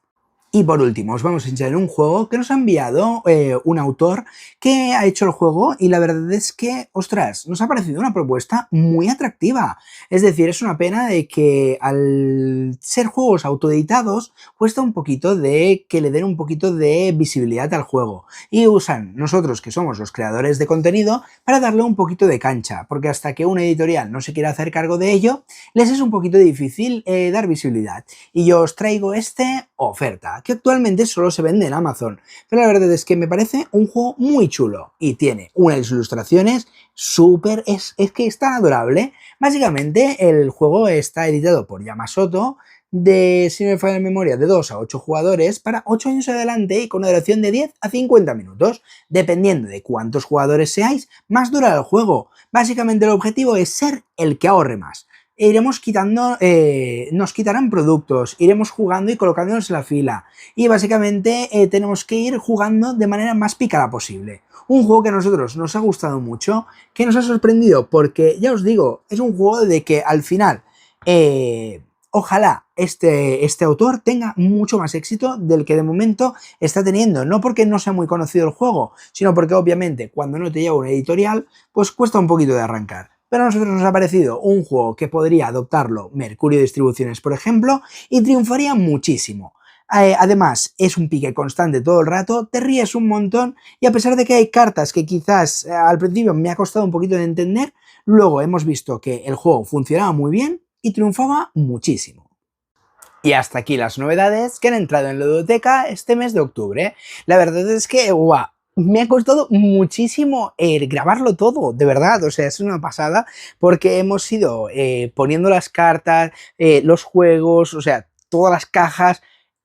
Y por último, os vamos a enseñar un juego que nos ha enviado un autor que ha hecho el juego y la verdad es que, ostras, nos ha parecido una propuesta muy atractiva. Es decir, es una pena de que al ser juegos autoeditados cuesta un poquito de que le den un poquito de visibilidad al juego y usan nosotros, que somos los creadores de contenido, para darle un poquito de cancha, porque hasta que una editorial no se quiera hacer cargo de ello, les es un poquito difícil dar visibilidad. Y yo os traigo este oferta, que actualmente solo se vende en Amazon, pero la verdad es que me parece un juego muy chulo y tiene unas ilustraciones súper, es que está adorable. Básicamente el juego está editado por Yamasoto, de, si me falla la memoria, de 2 a 8 jugadores para 8 años adelante y con una duración de 10 a 50 minutos. Dependiendo de cuántos jugadores seáis, más dura el juego. Básicamente el objetivo es ser el que ahorre más. Iremos quitando, nos quitarán productos, iremos jugando y colocándonos en la fila y básicamente tenemos que ir jugando de manera más pícara posible. Un juego que a nosotros nos ha gustado mucho, que nos ha sorprendido porque, ya os digo, es un juego de que al final, ojalá este autor tenga mucho más éxito del que de momento está teniendo, no porque no sea muy conocido el juego, sino porque obviamente cuando no te lleva una editorial, pues cuesta un poquito de arrancar. Pero a nosotros nos ha parecido un juego que podría adoptarlo Mercurio Distribuciones, por ejemplo, y triunfaría muchísimo. Además, es un pique constante todo el rato, te ríes un montón y a pesar de que hay cartas que quizás al principio me ha costado un poquito de entender, luego hemos visto que el juego funcionaba muy bien y triunfaba muchísimo. Y hasta aquí las novedades que han entrado en la ludoteca este mes de octubre. La verdad es que, ¡guau! me ha costado muchísimo grabarlo todo, de verdad, o sea, es una pasada, porque hemos ido poniendo las cartas, los juegos, o sea, todas las cajas,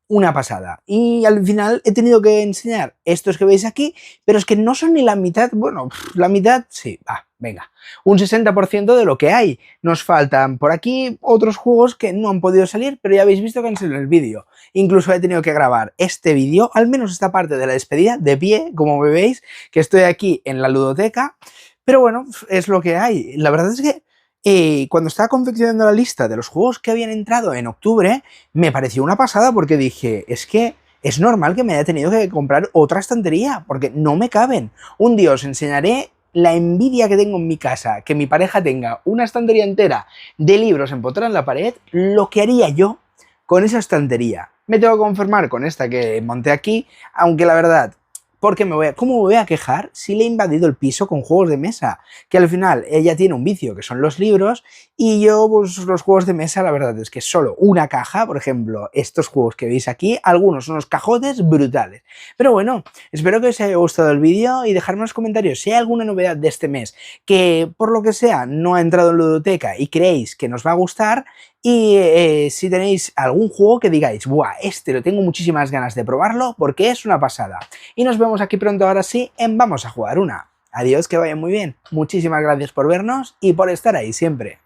una pasada. Y al final he tenido que enseñar estos que veis aquí, pero es que no son ni la mitad, bueno, la mitad, sí, va, venga, un 60% de lo que hay. Nos faltan por aquí otros juegos que no han podido salir, pero ya habéis visto que han salido en el vídeo. Incluso he tenido que grabar este vídeo, al menos esta parte de la despedida, de pie, como me veis, que estoy aquí en la ludoteca, pero bueno, es lo que hay. La verdad es que cuando estaba confeccionando la lista de los juegos que habían entrado en octubre, me pareció una pasada porque dije, es que es normal que me haya tenido que comprar otra estantería, porque no me caben. Un día os enseñaré la envidia que tengo en mi casa, que mi pareja tenga una estantería entera de libros empotrados en la pared, lo que haría yo con esa estantería. Me tengo que conformar con esta que monté aquí, aunque la verdad, porque ¿cómo me voy a quejar si le he invadido el piso con juegos de mesa? Que al final ella tiene un vicio, que son los libros, y yo, pues los juegos de mesa, la verdad es que solo una caja, por ejemplo, estos juegos que veis aquí, algunos son unos cajotes brutales. Pero bueno, espero que os haya gustado el vídeo y dejadme en los comentarios si hay alguna novedad de este mes que, por lo que sea, no ha entrado en Ludoteca y creéis que nos va a gustar. Y si tenéis algún juego que digáis, ¡buah! Este lo tengo muchísimas ganas de probarlo porque es una pasada. Y nos vemos aquí pronto ahora sí en Vamos a Jugar Una. Adiós, que vaya muy bien. Muchísimas gracias por vernos y por estar ahí siempre.